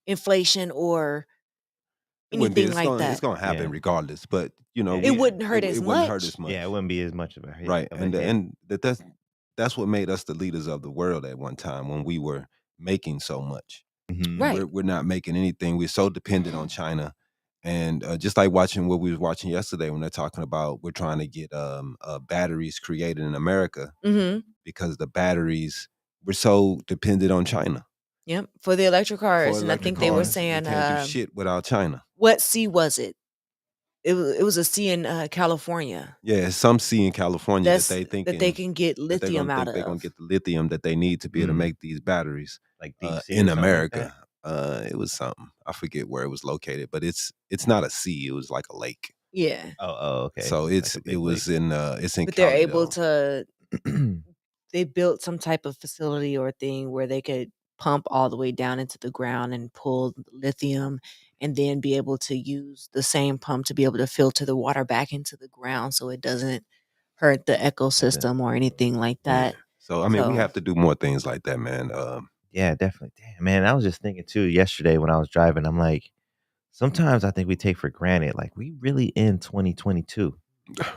Speaker 3: inflation or
Speaker 2: It wouldn't be.
Speaker 3: anything like
Speaker 2: It's
Speaker 3: that.
Speaker 2: gonna happen
Speaker 1: Yeah.
Speaker 2: regardless. But you know,
Speaker 1: Yeah,
Speaker 3: It
Speaker 1: yeah.
Speaker 3: wouldn't hurt
Speaker 2: it
Speaker 3: as
Speaker 2: wouldn't hurt
Speaker 3: much.
Speaker 2: as
Speaker 1: Yeah, it
Speaker 2: much.
Speaker 1: wouldn't be as much of a hit
Speaker 2: Right.
Speaker 1: of a
Speaker 2: And
Speaker 1: hit.
Speaker 2: that's what made us the leaders of the world at one time when we were making so much.
Speaker 1: Mhm.
Speaker 3: Right.
Speaker 2: We're not making anything. We're so dependent on China. And just like watching what we was watching yesterday when they're talking about we're trying to get batteries created in America
Speaker 3: Mhm.
Speaker 2: because the batteries we're so dependent on China
Speaker 3: Yep, for the electric
Speaker 2: for
Speaker 3: cars, and I
Speaker 2: electric
Speaker 3: think they were
Speaker 2: cars. We
Speaker 3: saying,
Speaker 2: can't do shit without China.
Speaker 3: what sea was it? It was a sea in, California
Speaker 2: Yeah, some see in California that
Speaker 3: that's
Speaker 2: they
Speaker 3: that they
Speaker 2: thinking
Speaker 3: can get
Speaker 2: that they're
Speaker 3: lithium
Speaker 2: gonna
Speaker 3: out
Speaker 2: think they're gonna
Speaker 3: of.
Speaker 2: get the lithium that they need to be able to
Speaker 1: Mm.
Speaker 2: make these batteries
Speaker 1: Like deep sea or
Speaker 2: in
Speaker 1: something like that?
Speaker 2: America. It was something I forget where it was located, but it's not a sea. It was like a lake.
Speaker 3: Yeah,
Speaker 1: Oh, okay.
Speaker 2: So
Speaker 1: Like a
Speaker 2: it
Speaker 1: big
Speaker 2: was
Speaker 1: lake.
Speaker 2: in
Speaker 3: but they're
Speaker 2: Cali
Speaker 3: able
Speaker 2: though.
Speaker 3: to they built some type of facility or thing where they could pump all the way down into the ground and pull lithium and then be able to use the same pump to be able to filter the water back into the ground so it doesn't hurt the
Speaker 1: Doesn't
Speaker 3: ecosystem or anything like
Speaker 2: Yeah.
Speaker 3: that.
Speaker 2: So I mean, we
Speaker 3: So,
Speaker 2: have to do more things like that, man.
Speaker 1: Yeah, definitely. Damn, man, I was just thinking too yesterday when I was driving, I'm like, sometimes I think we take for granted, like, we really in 2022.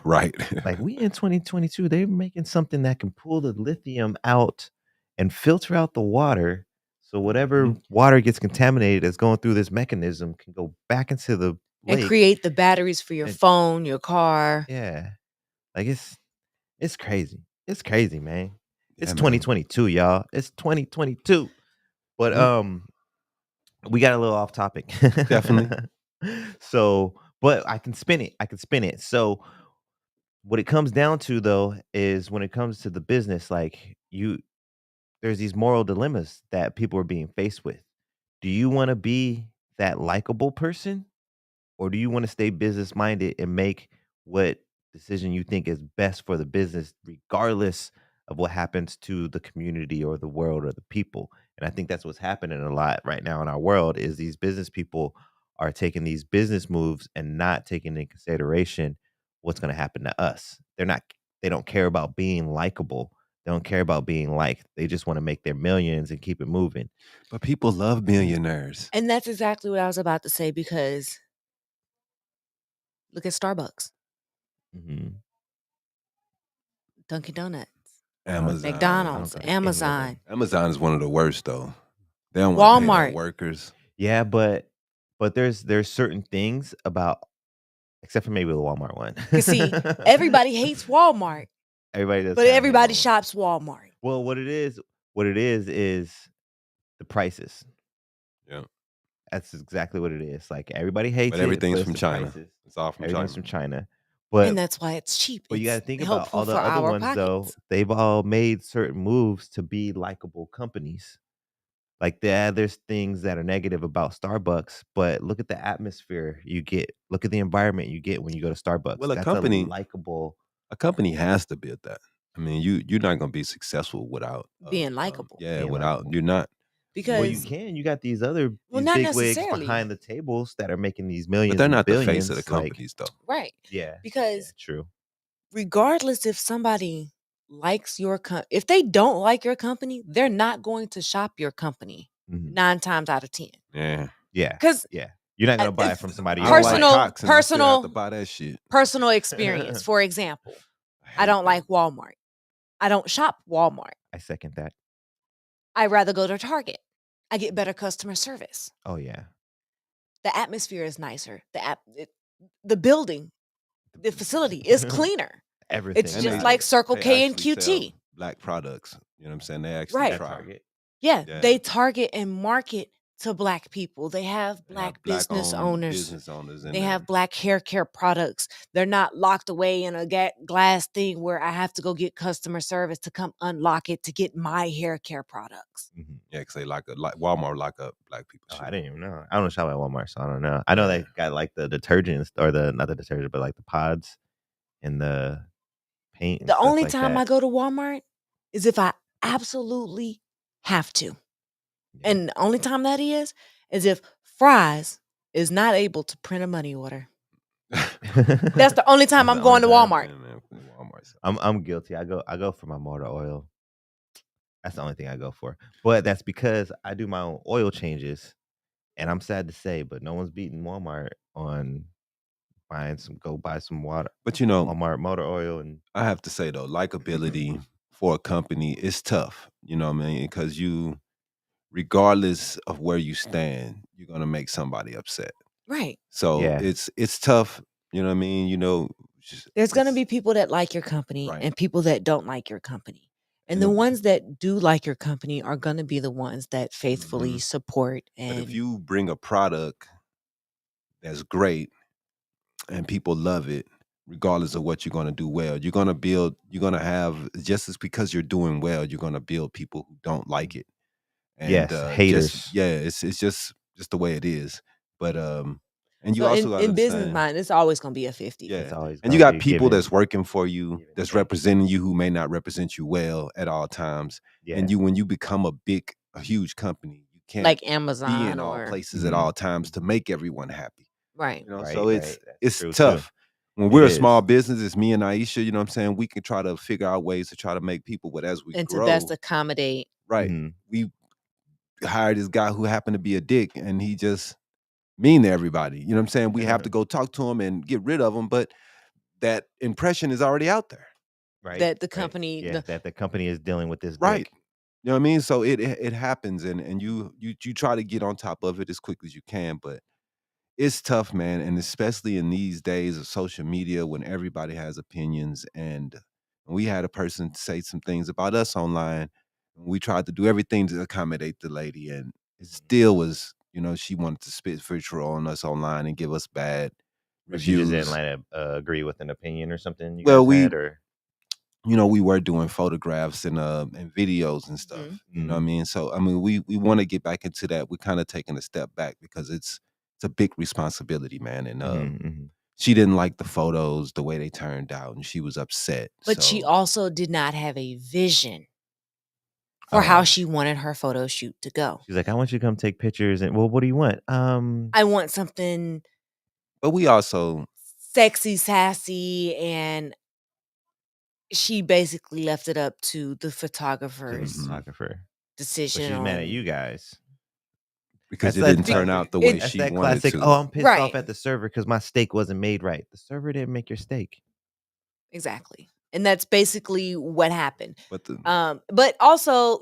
Speaker 2: Right.
Speaker 1: Like, we in 2022, they're making something that can pull the lithium out and filter out the water, so whatever
Speaker 2: Mhm.
Speaker 1: water gets contaminated that's going through this mechanism can go back into the
Speaker 3: and
Speaker 1: lake
Speaker 3: create the batteries for your
Speaker 1: and
Speaker 3: phone, your car.
Speaker 1: yeah. Like, it's crazy. It's crazy, man. It's
Speaker 2: Yeah, man.
Speaker 1: 2022, y'all. It's 2022. But,
Speaker 2: Yep.
Speaker 1: we got a little off topic.
Speaker 2: Definitely.
Speaker 1: So, but I can spin it. I can spin it. So, what it comes down to though is when it comes to the business, like there's these moral dilemmas that people are being faced with. Do you want to be that likable person, or do you want to stay business minded and make what decision you think is best for the business, regardless of what happens to the community or the world or the people? And I think that's what's happening a lot right now in our world is these business people are taking these business moves and not taking into consideration what's going to happen to us. They don't care about being likable. They don't care about being liked. They just want to make their millions and keep it moving.
Speaker 2: But people love millionaires.
Speaker 3: And that's exactly what I was about to say because look at Starbucks,
Speaker 1: Mhm.
Speaker 3: Dunkin' Donuts,
Speaker 2: Amazon.
Speaker 1: I don't
Speaker 3: McDonald's,
Speaker 1: go to any of
Speaker 3: Amazon,
Speaker 1: them.
Speaker 2: Amazon is one of the worst though. They don't want to pay no
Speaker 3: Walmart.
Speaker 2: workers.
Speaker 1: Yeah, but there's certain things about except for maybe the Walmart one.
Speaker 3: 'Cause see, everybody hates Walmart,
Speaker 1: Everybody does
Speaker 3: but
Speaker 1: have hate
Speaker 3: everybody
Speaker 1: Walmart.
Speaker 3: shops Walmart.
Speaker 1: Well, what it is the prices.
Speaker 2: Yeah.
Speaker 1: That's exactly what it is. Like everybody hates
Speaker 2: But
Speaker 1: it, but
Speaker 2: everything's
Speaker 1: it's
Speaker 2: from
Speaker 1: the
Speaker 2: China.
Speaker 1: prices.
Speaker 2: It's all from
Speaker 1: Everything's
Speaker 2: China.
Speaker 1: from China.
Speaker 3: And
Speaker 1: But
Speaker 3: that's why it's cheap.
Speaker 1: you got
Speaker 3: It's
Speaker 1: to think about
Speaker 3: helpful
Speaker 1: all the
Speaker 3: for
Speaker 1: other
Speaker 3: our
Speaker 1: ones though.
Speaker 3: pockets.
Speaker 1: They've all made certain moves to be likable companies. Like, there's things that are negative about Starbucks, but look at the atmosphere you get. Look at the environment you get when you go to Starbucks.
Speaker 2: Well,
Speaker 1: That's a likable.
Speaker 2: a company has to build that. I mean, you're not gonna be successful without
Speaker 3: Being likable.
Speaker 2: yeah,
Speaker 1: Being
Speaker 2: without
Speaker 1: likable.
Speaker 2: you're not.
Speaker 1: Well, you
Speaker 3: Because
Speaker 1: can. You got
Speaker 3: well,
Speaker 1: these
Speaker 3: not
Speaker 1: big wigs
Speaker 3: necessarily.
Speaker 1: behind the tables that are making these
Speaker 2: But
Speaker 1: millions
Speaker 2: they're
Speaker 1: and
Speaker 2: not the face of the
Speaker 1: billions. Like,
Speaker 2: companies though.
Speaker 3: Right.
Speaker 1: yeah, yeah,
Speaker 3: Because
Speaker 1: true.
Speaker 3: regardless if somebody likes your if they don't like your company, they're not going to shop your company
Speaker 1: Mhm.
Speaker 3: 9 times out of 10.
Speaker 2: Yeah.
Speaker 1: Yeah,
Speaker 3: Cuz
Speaker 1: yeah. You're not gonna buy it from somebody
Speaker 2: I
Speaker 1: you don't
Speaker 2: don't like
Speaker 1: like.
Speaker 3: personal
Speaker 2: Cox and I still have to
Speaker 3: personal
Speaker 2: buy that shit.
Speaker 3: personal experience, for example,
Speaker 2: I
Speaker 3: I
Speaker 2: hate
Speaker 3: don't
Speaker 2: them.
Speaker 3: like Walmart. I don't shop Walmart.
Speaker 1: I second that.
Speaker 3: I rather go to Target. I get better customer service.
Speaker 1: Oh yeah.
Speaker 3: The atmosphere is nicer. The building, the facility is cleaner. It's
Speaker 1: Everything
Speaker 2: And
Speaker 3: just
Speaker 1: about
Speaker 3: like
Speaker 1: it
Speaker 3: Circle
Speaker 2: they
Speaker 3: K and
Speaker 2: actually sell
Speaker 3: QT.
Speaker 2: black products. You know what I'm saying? They actually
Speaker 3: Right.
Speaker 1: at
Speaker 2: try.
Speaker 1: Target.
Speaker 3: Yeah,
Speaker 2: Yeah.
Speaker 3: they target and market to Black people. They have
Speaker 2: They have
Speaker 3: Black
Speaker 2: black
Speaker 3: business
Speaker 2: owned
Speaker 3: owners.
Speaker 2: business owners in
Speaker 3: They have
Speaker 2: there.
Speaker 3: Black hair care products. They're not locked away in a glass thing where I have to go get customer service to come unlock it to get my hair care products.
Speaker 1: Mhm.
Speaker 2: Yeah, because they like Walmart lock up black people
Speaker 1: Oh,
Speaker 2: shit.
Speaker 1: I didn't even know. I don't shop at Walmart, so I don't know. I know
Speaker 2: Yeah.
Speaker 1: they got like the detergents or the not the detergent, but like the pods and the paint and
Speaker 3: The
Speaker 1: stuff
Speaker 3: only
Speaker 1: like
Speaker 3: time I
Speaker 1: that.
Speaker 3: go to Walmart is if I absolutely have to.
Speaker 1: Yeah.
Speaker 3: And the only time that is if Fry's is not able to print a money order. That's the only time
Speaker 1: That's
Speaker 3: I'm
Speaker 1: the only
Speaker 3: going to
Speaker 1: time.
Speaker 3: Walmart.
Speaker 2: Yeah, man. Walmart.
Speaker 1: I'm guilty. I go for my motor oil. That's the only thing I go for. But that's because I do my own oil changes, and I'm sad to say, but no one's beating Walmart on go buy some water,
Speaker 2: But you know,
Speaker 1: Walmart motor oil, and
Speaker 2: I have to say though, likability for a company is tough. You know what I mean? Because regardless of where you stand, you're gonna make somebody upset.
Speaker 3: Right.
Speaker 2: So
Speaker 1: yeah,
Speaker 2: it's tough. You know what I mean?
Speaker 3: There's gonna
Speaker 2: It's
Speaker 3: be people that like your company
Speaker 2: right.
Speaker 3: and people that don't like your company. And
Speaker 2: And
Speaker 3: the ones that do like your company are gonna be the ones that faithfully
Speaker 2: mhm.
Speaker 3: support
Speaker 2: But if
Speaker 3: and
Speaker 2: you bring a product that's great and people love it, regardless of what you're gonna do well, you're gonna have just as because you're doing well, you're gonna build people who don't like it. And
Speaker 1: yes,
Speaker 2: just
Speaker 1: haters.
Speaker 2: yeah, it's just the way it is. But and you
Speaker 3: so
Speaker 2: also gotta
Speaker 3: in business
Speaker 2: understand,
Speaker 3: mind, it's always gonna be a 50.
Speaker 1: It's
Speaker 2: yeah.
Speaker 1: always
Speaker 2: And you
Speaker 1: gonna
Speaker 2: got
Speaker 1: be
Speaker 2: people that's
Speaker 1: given
Speaker 2: working for you,
Speaker 1: give and
Speaker 2: that's
Speaker 1: take.
Speaker 2: representing you who may not represent you well at all times. And
Speaker 1: Yeah.
Speaker 2: you when you become a huge company, you can't
Speaker 3: Like
Speaker 2: be in
Speaker 3: Amazon
Speaker 2: all
Speaker 3: or
Speaker 2: places at
Speaker 1: Mhm.
Speaker 2: all times to make everyone happy.
Speaker 3: right.
Speaker 2: So
Speaker 1: Right,
Speaker 2: it's
Speaker 1: right. That's
Speaker 2: it's
Speaker 1: true too.
Speaker 2: tough. When
Speaker 1: It
Speaker 2: we're a small
Speaker 1: is.
Speaker 2: business, it's me and Aisha, you know what I'm saying? We can try to figure out ways to try to make people, but as we
Speaker 3: And to best
Speaker 2: grow,
Speaker 3: accommodate.
Speaker 2: right,
Speaker 1: Mhm.
Speaker 2: we hired this guy who happened to be a dick and he just mean to everybody. You know what I'm saying? We have to go talk to him and get rid of him, but that impression is already out there.
Speaker 1: Right,
Speaker 3: That the
Speaker 1: right.
Speaker 3: company
Speaker 1: Yeah,
Speaker 3: the
Speaker 1: that the company is dealing with this
Speaker 2: Right.
Speaker 1: dick.
Speaker 2: You know what I mean? So it happens and you try to get on top of it as quickly as you can, but it's tough, man, and especially in these days of social media when everybody has opinions and we had a person say some things about us online, and we tried to do everything to accommodate the lady, and it
Speaker 1: Mhm.
Speaker 2: still was, she wanted to spit vitriol on us online and give us bad
Speaker 1: But she just didn't
Speaker 2: reviews.
Speaker 1: let it, agree with an opinion or something you
Speaker 2: Well,
Speaker 1: guys had, or
Speaker 2: we were doing photographs and videos and
Speaker 3: Mhm.
Speaker 2: stuff. You know what I
Speaker 1: Mm.
Speaker 2: mean? So I mean, we want to get back into that. We're kind of taking a step back because it's a big responsibility, man. And
Speaker 1: Mhm, mhm.
Speaker 2: she didn't like the photos the way they turned out, and she was upset.
Speaker 3: But she
Speaker 2: So
Speaker 3: also did not have a vision for how
Speaker 1: Oh.
Speaker 3: she wanted her photo shoot to go.
Speaker 1: She's like, "I want you to come take pictures," and, "Well, what do you want?"
Speaker 3: I want something
Speaker 2: but we also
Speaker 3: sexy, sassy, and she basically left it up to the
Speaker 1: To the
Speaker 3: photographer's
Speaker 2: mhm,
Speaker 1: photographer. So
Speaker 3: decision
Speaker 1: she's mad at
Speaker 3: on
Speaker 1: you guys.
Speaker 2: because
Speaker 1: That's
Speaker 2: it
Speaker 1: that
Speaker 2: didn't
Speaker 1: cla
Speaker 2: turn
Speaker 3: be
Speaker 2: out the way
Speaker 3: it
Speaker 1: that's
Speaker 2: she
Speaker 1: that
Speaker 2: wanted
Speaker 1: classic, "Oh,
Speaker 2: to.
Speaker 1: I'm pissed off
Speaker 3: right,
Speaker 1: at the server because my steak wasn't made right." The server didn't make your steak.
Speaker 3: exactly. And that's basically what happened.
Speaker 2: But the
Speaker 3: But also,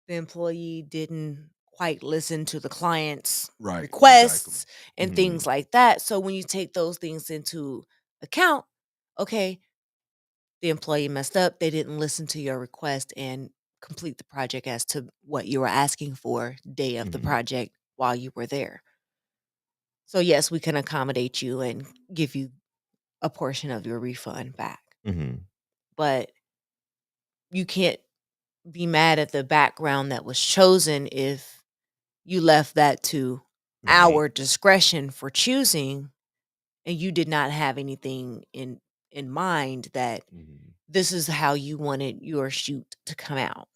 Speaker 3: the employee didn't quite listen to the client's
Speaker 2: right, exactly.
Speaker 3: requests and
Speaker 1: Mhm,
Speaker 3: things like that. So when you take those things into account, okay, the employee messed up. They didn't listen to your request and complete the project as to what you were asking for day of the
Speaker 1: mhm,
Speaker 3: project while you were there. So yes, we can accommodate you and give you a portion of your refund back.
Speaker 1: mhm.
Speaker 3: But you can't be mad at the background that was chosen if you left that to
Speaker 1: Right.
Speaker 3: our discretion for choosing and you did not have anything in mind that
Speaker 1: Mhm.
Speaker 3: this is how you wanted your shoot to come out.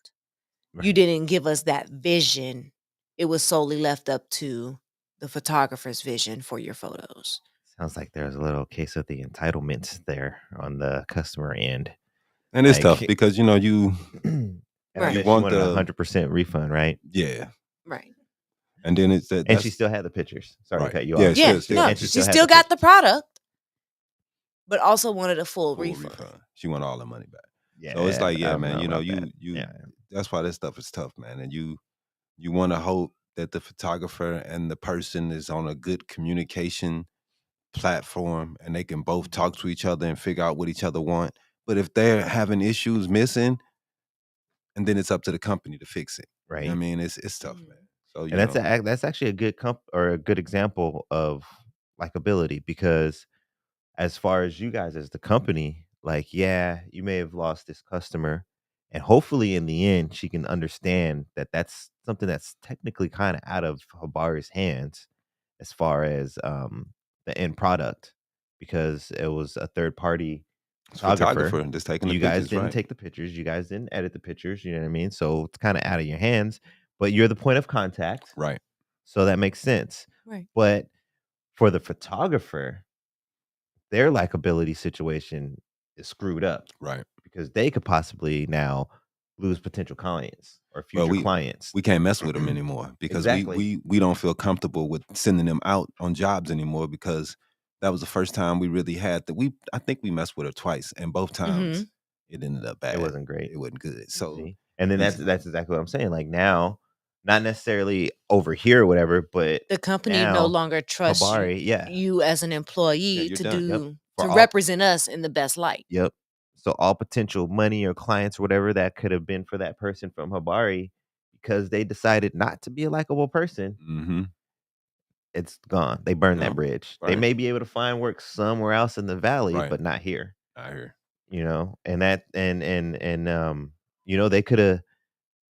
Speaker 3: You
Speaker 1: Right.
Speaker 3: didn't give us that vision. It was solely left up to the photographer's vision for your photos.
Speaker 1: Sounds like there's a little case of the entitlements there on the customer end.
Speaker 2: And it's tough
Speaker 1: Like,
Speaker 2: because
Speaker 1: and I
Speaker 2: you
Speaker 3: Right.
Speaker 1: bet she
Speaker 2: want
Speaker 1: wanted a
Speaker 2: the
Speaker 1: 100% refund, right?
Speaker 2: yeah,
Speaker 3: Right.
Speaker 2: and then it's
Speaker 1: And she
Speaker 2: that's
Speaker 1: still had the pictures. Sorry to
Speaker 2: right.
Speaker 1: cut you
Speaker 2: Yeah,
Speaker 1: off.
Speaker 3: Yeah.
Speaker 2: she had the
Speaker 3: No,
Speaker 1: She
Speaker 3: she
Speaker 1: still
Speaker 2: pictures,
Speaker 1: had
Speaker 3: still
Speaker 1: the
Speaker 3: got the
Speaker 1: pictures.
Speaker 3: product, but also wanted a full
Speaker 2: full
Speaker 3: refund.
Speaker 2: refund. She want all the money back. So it's
Speaker 1: Yeah,
Speaker 2: like,
Speaker 1: I
Speaker 2: yeah,
Speaker 1: don't
Speaker 2: man,
Speaker 1: know about that.
Speaker 2: you
Speaker 1: Yeah.
Speaker 2: that's why this stuff is tough, man. And you want to hope that the photographer and the person is on a good communication platform and they can both
Speaker 1: Mhm.
Speaker 2: talk to each other and figure out what each other want. But if they're having issues missing, and then it's up to the company to fix it. You know what I
Speaker 1: Right.
Speaker 2: mean? It's tough, man.
Speaker 3: Mhm.
Speaker 2: So,
Speaker 1: And that's actually a good or a good example of likability because as far as you guys as the company, like, yeah, you may have lost this customer, and hopefully in the end, she can understand that that's something that's technically kind of out of Habari's hands as far as the end product, because it was a third party
Speaker 2: it's
Speaker 1: photographer.
Speaker 2: photographer that's taking the
Speaker 1: You guys
Speaker 2: pictures,
Speaker 1: didn't
Speaker 2: right?
Speaker 1: take the pictures, you guys didn't edit the pictures, you know what I mean? So it's kind of out of your hands, but you're the point of contact,
Speaker 2: Right,
Speaker 1: so that makes sense.
Speaker 3: Right.
Speaker 1: But for the photographer, their likability situation is screwed up
Speaker 2: right.
Speaker 1: because they could possibly now lose potential clients or
Speaker 2: Well,
Speaker 1: future clients.
Speaker 2: we can't mess with them anymore because
Speaker 1: Exactly.
Speaker 2: we don't feel comfortable with sending them out on jobs anymore because that was the first time we really had that. I think we messed with her twice, and both times
Speaker 3: Mhm.
Speaker 2: it ended up
Speaker 1: It
Speaker 2: bad.
Speaker 1: wasn't great.
Speaker 2: It wasn't good.
Speaker 3: Mm.
Speaker 2: So
Speaker 1: See? And then
Speaker 2: we
Speaker 1: that's exactly what I'm saying. Like now, not necessarily over here or whatever, but
Speaker 3: The company no
Speaker 1: now
Speaker 3: longer trusts
Speaker 1: Habari, yeah.
Speaker 3: you as an
Speaker 2: yeah,
Speaker 3: employee
Speaker 2: you're
Speaker 3: to
Speaker 2: done.
Speaker 1: Yep.
Speaker 3: do
Speaker 1: For
Speaker 3: to
Speaker 1: all
Speaker 3: represent us in the best light.
Speaker 1: Yep. So all potential money or clients or whatever that could have been for that person from Habari, because they decided not to be a likable person,
Speaker 2: Mm-hmm.
Speaker 1: it's gone. They burned
Speaker 2: Yeah.
Speaker 1: that bridge. They
Speaker 2: Right.
Speaker 1: may be able to find work somewhere else in the valley,
Speaker 2: Right.
Speaker 1: but not here.
Speaker 2: I hear.
Speaker 1: And that they could have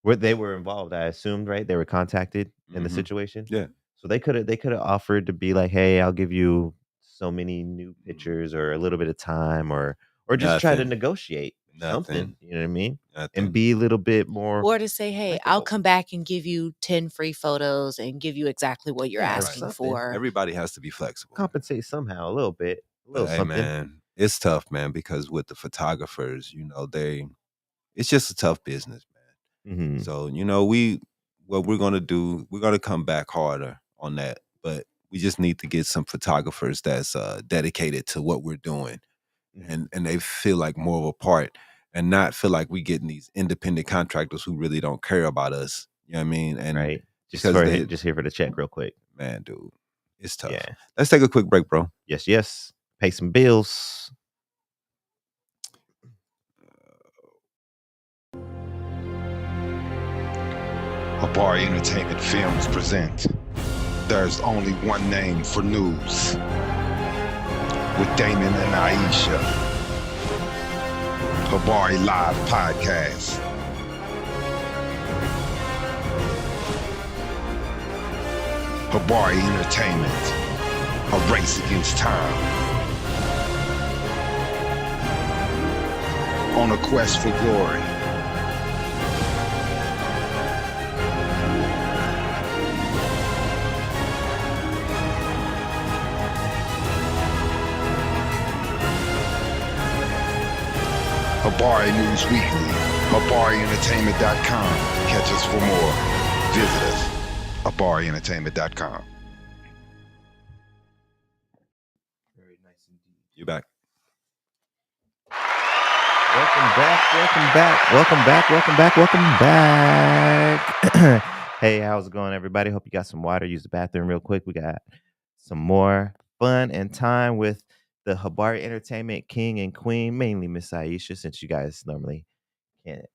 Speaker 1: where they were involved, I assumed, right? They were contacted in the
Speaker 2: Mm-hmm.
Speaker 1: situation.
Speaker 2: Yeah.
Speaker 1: So they could have offered to be like, "Hey, I'll give you so many new
Speaker 2: Mm.
Speaker 1: pictures or a little bit of time or just try to
Speaker 2: Nothing.
Speaker 1: negotiate something."
Speaker 2: Nothing.
Speaker 1: You know what I mean? And
Speaker 2: Nothing.
Speaker 1: be a little bit more
Speaker 3: Or to say, "Hey, I'll
Speaker 1: likable.
Speaker 3: come back and give you 10 free photos and give you exactly what you're
Speaker 1: Yeah,
Speaker 2: Right.
Speaker 3: asking
Speaker 1: something.
Speaker 3: for."
Speaker 2: Everybody has to be flexible.
Speaker 1: Compensate somehow a little bit, a little
Speaker 2: But hey,
Speaker 1: something.
Speaker 2: man, it's tough, man, because with the photographers, it's just a tough business, man.
Speaker 1: Mhm.
Speaker 2: So, what we're gonna do, we're gonna come back harder on that. But we just need to get some photographers that's dedicated to what we're doing
Speaker 1: Mhm.
Speaker 2: and they feel like more of a part and not feel like we getting these independent contractors who really don't care about us. You know what I mean? And
Speaker 1: Right?
Speaker 2: because they
Speaker 1: Just here for the check real quick.
Speaker 2: man, dude, it's tough.
Speaker 1: Yeah.
Speaker 2: Let's take a quick break, bro.
Speaker 1: Yes, yes. Pay some bills.
Speaker 4: Habari Entertainment Films present There's Only One Name for News with Damon and Iesha. Habari Live Podcast. Habari Entertainment. A race against time. On a quest for glory. Habari News Weekly, HabariEntertainment.com. Catch us for more. Visit us, HabariEntertainment.com.
Speaker 1: Very nice indeed.
Speaker 2: You back.
Speaker 1: Welcome back, welcome back, welcome back, welcome back, welcome back. Hey, how's it going, everybody? Hope you got some water. Use the bathroom real quick. We got some more fun and time with the Habari Entertainment King and Queen, mainly Miss Iesha, since you guys normally can't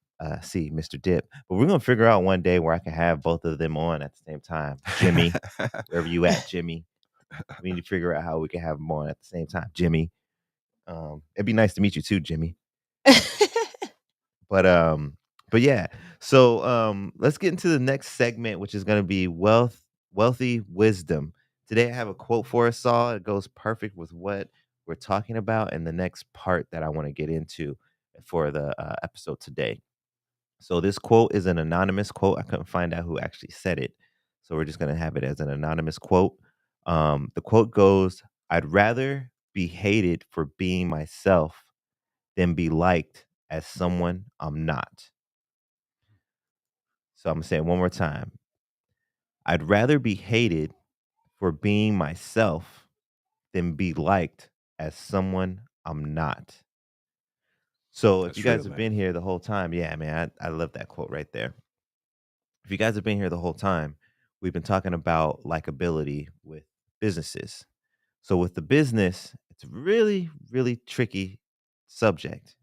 Speaker 1: see Mr. Dip. But we're gonna figure out one day where I can have both of them on at the same time. Jimmy, wherever you at, Jimmy. We need to figure out how we can have them on at the same time, Jimmy. It'd be nice to meet you too, Jimmy. But yeah. So let's get into the next segment, which is gonna be wealthy wisdom. Today I have a quote for us all. It goes perfect with what we're talking about and the next part that I want to get into for the episode today. So this quote is an anonymous quote. I couldn't find out who actually said it. So we're just gonna have it as an anonymous quote. The quote goes, I'd rather be hated for being myself than be liked as someone I'm not. So I'm gonna say it one more time. I'd rather be hated for being myself than be liked as someone I'm not. So if you
Speaker 2: That's
Speaker 1: guys
Speaker 2: real,
Speaker 1: have
Speaker 2: man.
Speaker 1: been here the whole time, yeah, man, I love that quote right there. If you guys have been here the whole time, we've been talking about likability with businesses. So with the business, it's really, really tricky subject.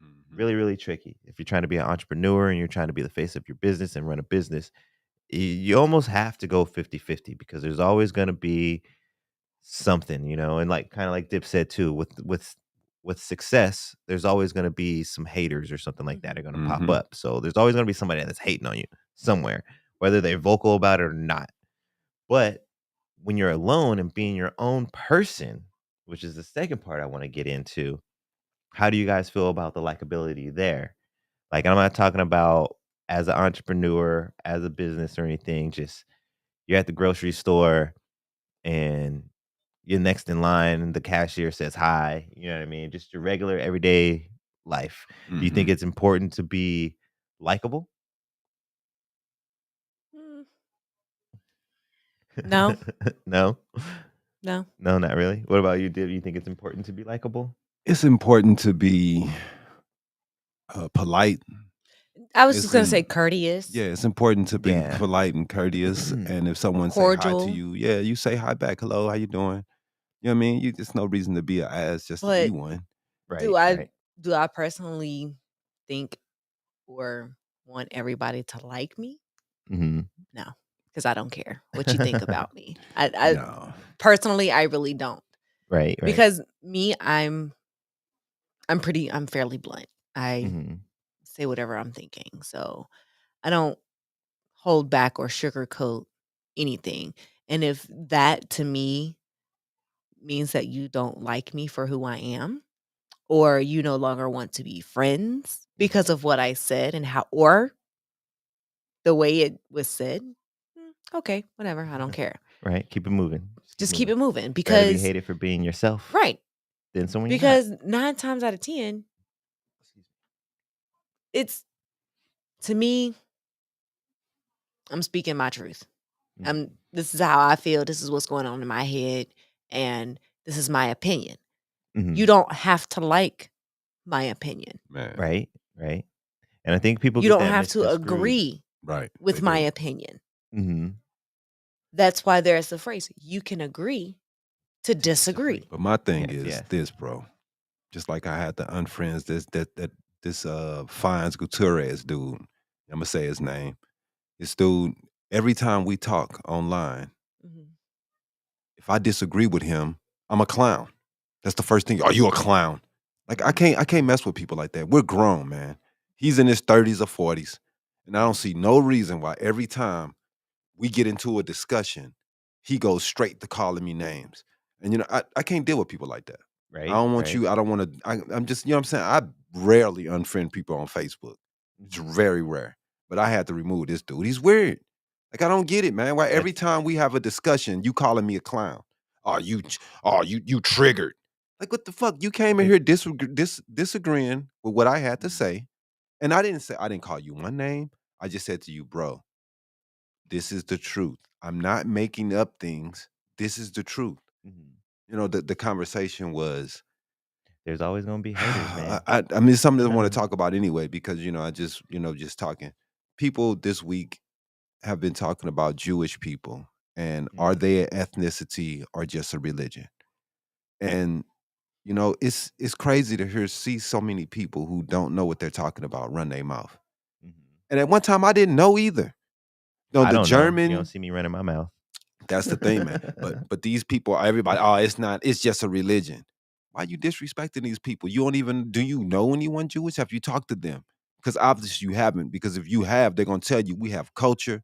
Speaker 2: Mhm.
Speaker 1: Really, really tricky. If you're trying to be an entrepreneur and you're trying to be the face of your business and run a business, you almost have to go 50-50 because there's always going to be something, and like kind of like Dip said too, with success, there's always going to be some haters or something like that are going to pop
Speaker 2: Mhm.
Speaker 1: up. So there's always going to be somebody that's hating on you somewhere, whether they're vocal about it or not. But when you're alone and being your own person, which is the second part I want to get into, how do you guys feel about the likability there? Like, I'm not talking about as an entrepreneur, as a business or anything. Just you're at the grocery store and you're next in line and the cashier says hi. You know what I mean? Just your regular everyday life. Do you think
Speaker 2: Mhm.
Speaker 1: it's important to be likable?
Speaker 3: Mm, no,
Speaker 1: No?
Speaker 3: no.
Speaker 1: No, not really? What about you, Dib? You think it's important to be likable?
Speaker 2: It's important to be polite.
Speaker 3: I was just
Speaker 2: It's
Speaker 3: gonna say
Speaker 2: in,
Speaker 3: courteous,
Speaker 2: yeah, it's important to be
Speaker 1: Yeah.
Speaker 2: polite and courteous. And if someone say hi to
Speaker 3: cordial,
Speaker 2: you, yeah, you say hi back. Hello, how you doing? You know what I mean? You There's no reason to be an ass just to be
Speaker 3: but
Speaker 2: one.
Speaker 3: do
Speaker 1: Right,
Speaker 3: I
Speaker 1: right.
Speaker 3: do I personally think or want everybody to like me?
Speaker 1: Mhm.
Speaker 3: No, because I don't care what you think about me. I
Speaker 2: No.
Speaker 3: personally, I really don't.
Speaker 1: Right, right.
Speaker 3: Because me, I'm fairly blunt. I
Speaker 1: Mhm.
Speaker 3: say whatever I'm thinking. So I don't hold back or sugarcoat anything. And if that to me means that you don't like me for who I am, or you no longer want to be friends because
Speaker 1: Mhm.
Speaker 3: of what I said and how, or the way it was said, okay, whatever. I don't care.
Speaker 1: Right, keep it moving. Just keep
Speaker 3: Just keep
Speaker 1: moving.
Speaker 3: it moving
Speaker 1: Rather be
Speaker 3: because,
Speaker 1: hated for being yourself
Speaker 3: right.
Speaker 1: than someone you're not.
Speaker 3: Because 9 times out of 10, it's to me, I'm speaking my truth.
Speaker 1: Mhm.
Speaker 3: This is how I feel. This is what's going on in my head. And this is my opinion. You
Speaker 1: Mhm.
Speaker 3: don't have to like my opinion.
Speaker 2: Man.
Speaker 1: Right, right. And I think people
Speaker 3: You
Speaker 1: get
Speaker 3: don't
Speaker 1: that
Speaker 3: have to
Speaker 1: misconstrued.
Speaker 3: agree
Speaker 2: Right. They
Speaker 3: with my
Speaker 2: do.
Speaker 3: opinion.
Speaker 1: Mhm.
Speaker 3: That's why there's the phrase you can agree to
Speaker 1: To disagree.
Speaker 3: disagree.
Speaker 2: But my thing
Speaker 1: Yes,
Speaker 2: is
Speaker 1: yes.
Speaker 2: this, bro. Just like I had to unfriends this Fines Gutierrez dude. I'm gonna say his name. This dude, every time we talk online,
Speaker 3: Mhm.
Speaker 2: if I disagree with him, I'm a clown. That's the first thing. Are you a clown? Like I can't mess with people like that. We're grown, man. He's in his 30s or 40s. And I don't see no reason why every time we get into a discussion, he goes straight to calling me names. And I can't deal with people like that. I
Speaker 1: Right,
Speaker 2: don't want
Speaker 1: right.
Speaker 2: you, I don't want to, I'm just, you know what I'm saying? I rarely unfriend people on Facebook. It's
Speaker 1: Mhm.
Speaker 2: very rare. But I had to remove this dude. He's weird. Like I don't get it, man. Why every
Speaker 1: That's
Speaker 2: time we have a discussion, you calling me a clown? Oh, you triggered. Like what the fuck? You came in
Speaker 1: it
Speaker 2: here disagreeing with what I had to
Speaker 1: Mhm.
Speaker 2: say. And I didn't call you one name. I just said to you, bro, this is the truth. I'm not making up things. This is the truth.
Speaker 1: Mhm.
Speaker 2: The conversation was,
Speaker 1: There's always gonna be haters, man.
Speaker 2: I mean, it's something I want to talk about anyway, because, I just, just talking. People this week have been talking about Jewish people and are
Speaker 1: Mhm.
Speaker 2: they an ethnicity or just a religion? And, it's crazy to see so many people who don't know what they're talking about run their mouth.
Speaker 1: Mhm.
Speaker 2: And at one time I didn't know either.
Speaker 1: I
Speaker 2: The
Speaker 1: don't know. You don't
Speaker 2: German.
Speaker 1: see me running my mouth.
Speaker 2: That's the thing, man. But these people, everybody, oh, it's not, it's just a religion. Why you disrespecting these people? Do you know anyone Jewish? Have you talked to them? Because obviously you haven't, because if you have, they're gonna tell you we have culture,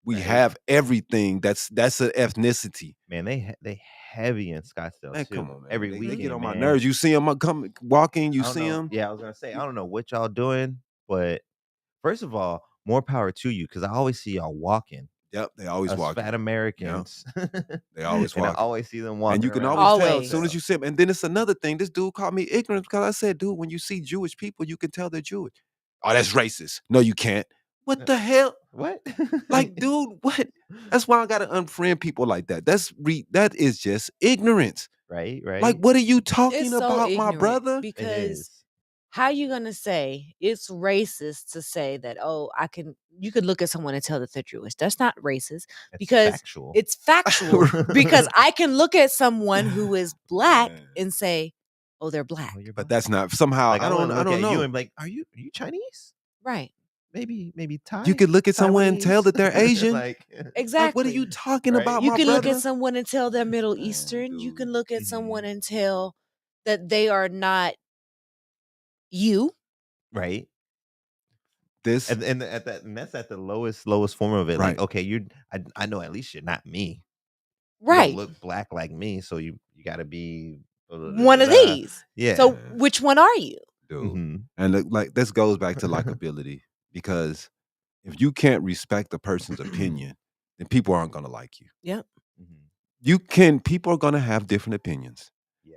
Speaker 2: we
Speaker 1: Right?
Speaker 2: have everything. That's an ethnicity.
Speaker 1: Man, they heavy in Scottsdale
Speaker 2: Man, come
Speaker 1: too.
Speaker 2: on, man.
Speaker 1: Every
Speaker 2: They get
Speaker 1: weekend,
Speaker 2: on my
Speaker 1: man.
Speaker 2: nerves. You see them come walking, you
Speaker 1: I don't
Speaker 2: see
Speaker 1: know.
Speaker 2: them.
Speaker 1: Yeah, I was gonna say, I don't know what y'all doing, but first of all, more power to you because I always see y'all walking.
Speaker 2: Yep, they always
Speaker 1: Us
Speaker 2: walking.
Speaker 1: fat
Speaker 2: Yep,
Speaker 1: Americans.
Speaker 2: they always
Speaker 1: And I
Speaker 2: walking.
Speaker 1: always see them
Speaker 2: And
Speaker 1: walking
Speaker 2: you can
Speaker 1: around
Speaker 2: always
Speaker 1: in
Speaker 2: tell as soon as
Speaker 3: Always.
Speaker 2: you
Speaker 1: Scottsdale.
Speaker 2: see them. And then it's another thing. This dude called me ignorant because I said, dude, when you see Jewish people, you can tell they're Jewish. Oh, that's racist. No, you can't. What
Speaker 1: Uh,
Speaker 2: the hell?
Speaker 1: What?
Speaker 2: Like, dude, what? That's why I gotta unfriend people like that. That is just ignorance.
Speaker 1: Right,
Speaker 2: Like,
Speaker 1: right.
Speaker 2: what are you
Speaker 3: It's
Speaker 2: talking
Speaker 3: so
Speaker 2: about, my
Speaker 3: ignorant
Speaker 2: brother?
Speaker 1: It
Speaker 3: because
Speaker 1: is.
Speaker 3: how you gonna say it's racist to say that, oh, you could look at someone and tell that they're Jewish. That's not racist
Speaker 1: It's
Speaker 3: because
Speaker 1: factual.
Speaker 3: it's factual. Because I can look at someone who is black
Speaker 2: Man.
Speaker 3: and say, oh, they're
Speaker 1: Oh,
Speaker 3: black.
Speaker 1: you're
Speaker 2: But
Speaker 1: black.
Speaker 2: that's not somehow.
Speaker 1: Like I wouldn't
Speaker 2: I
Speaker 1: look
Speaker 2: don't
Speaker 1: at you
Speaker 2: know.
Speaker 1: and be like, are you Chinese?
Speaker 3: Right.
Speaker 1: Maybe
Speaker 2: You
Speaker 1: Thai?
Speaker 2: could look at someone and tell
Speaker 1: Taiwanese?
Speaker 2: that they're Asian.
Speaker 1: Like,
Speaker 2: Like, what are
Speaker 3: Exactly.
Speaker 2: you talking
Speaker 1: right?
Speaker 2: about,
Speaker 3: You
Speaker 2: my
Speaker 3: can look at
Speaker 2: brother?
Speaker 3: someone and tell they're Middle
Speaker 2: Man,
Speaker 3: Eastern. You
Speaker 2: dude.
Speaker 3: can look at someone
Speaker 1: Mhm.
Speaker 3: and tell that they are not you.
Speaker 1: Right?
Speaker 2: This
Speaker 1: And that's at the lowest form of it. Like,
Speaker 2: right.
Speaker 1: okay, I know at least you're not me. You don't
Speaker 3: Right.
Speaker 1: look black like me, so you gotta be
Speaker 3: One of these.
Speaker 1: Yeah.
Speaker 3: So
Speaker 2: Man,
Speaker 3: which one are you?
Speaker 2: dude.
Speaker 1: Mhm.
Speaker 2: And look, like this goes back to likability, because if you can't respect a person's opinion, then people aren't gonna like you.
Speaker 3: Yep.
Speaker 1: Mhm.
Speaker 2: People are gonna have different opinions.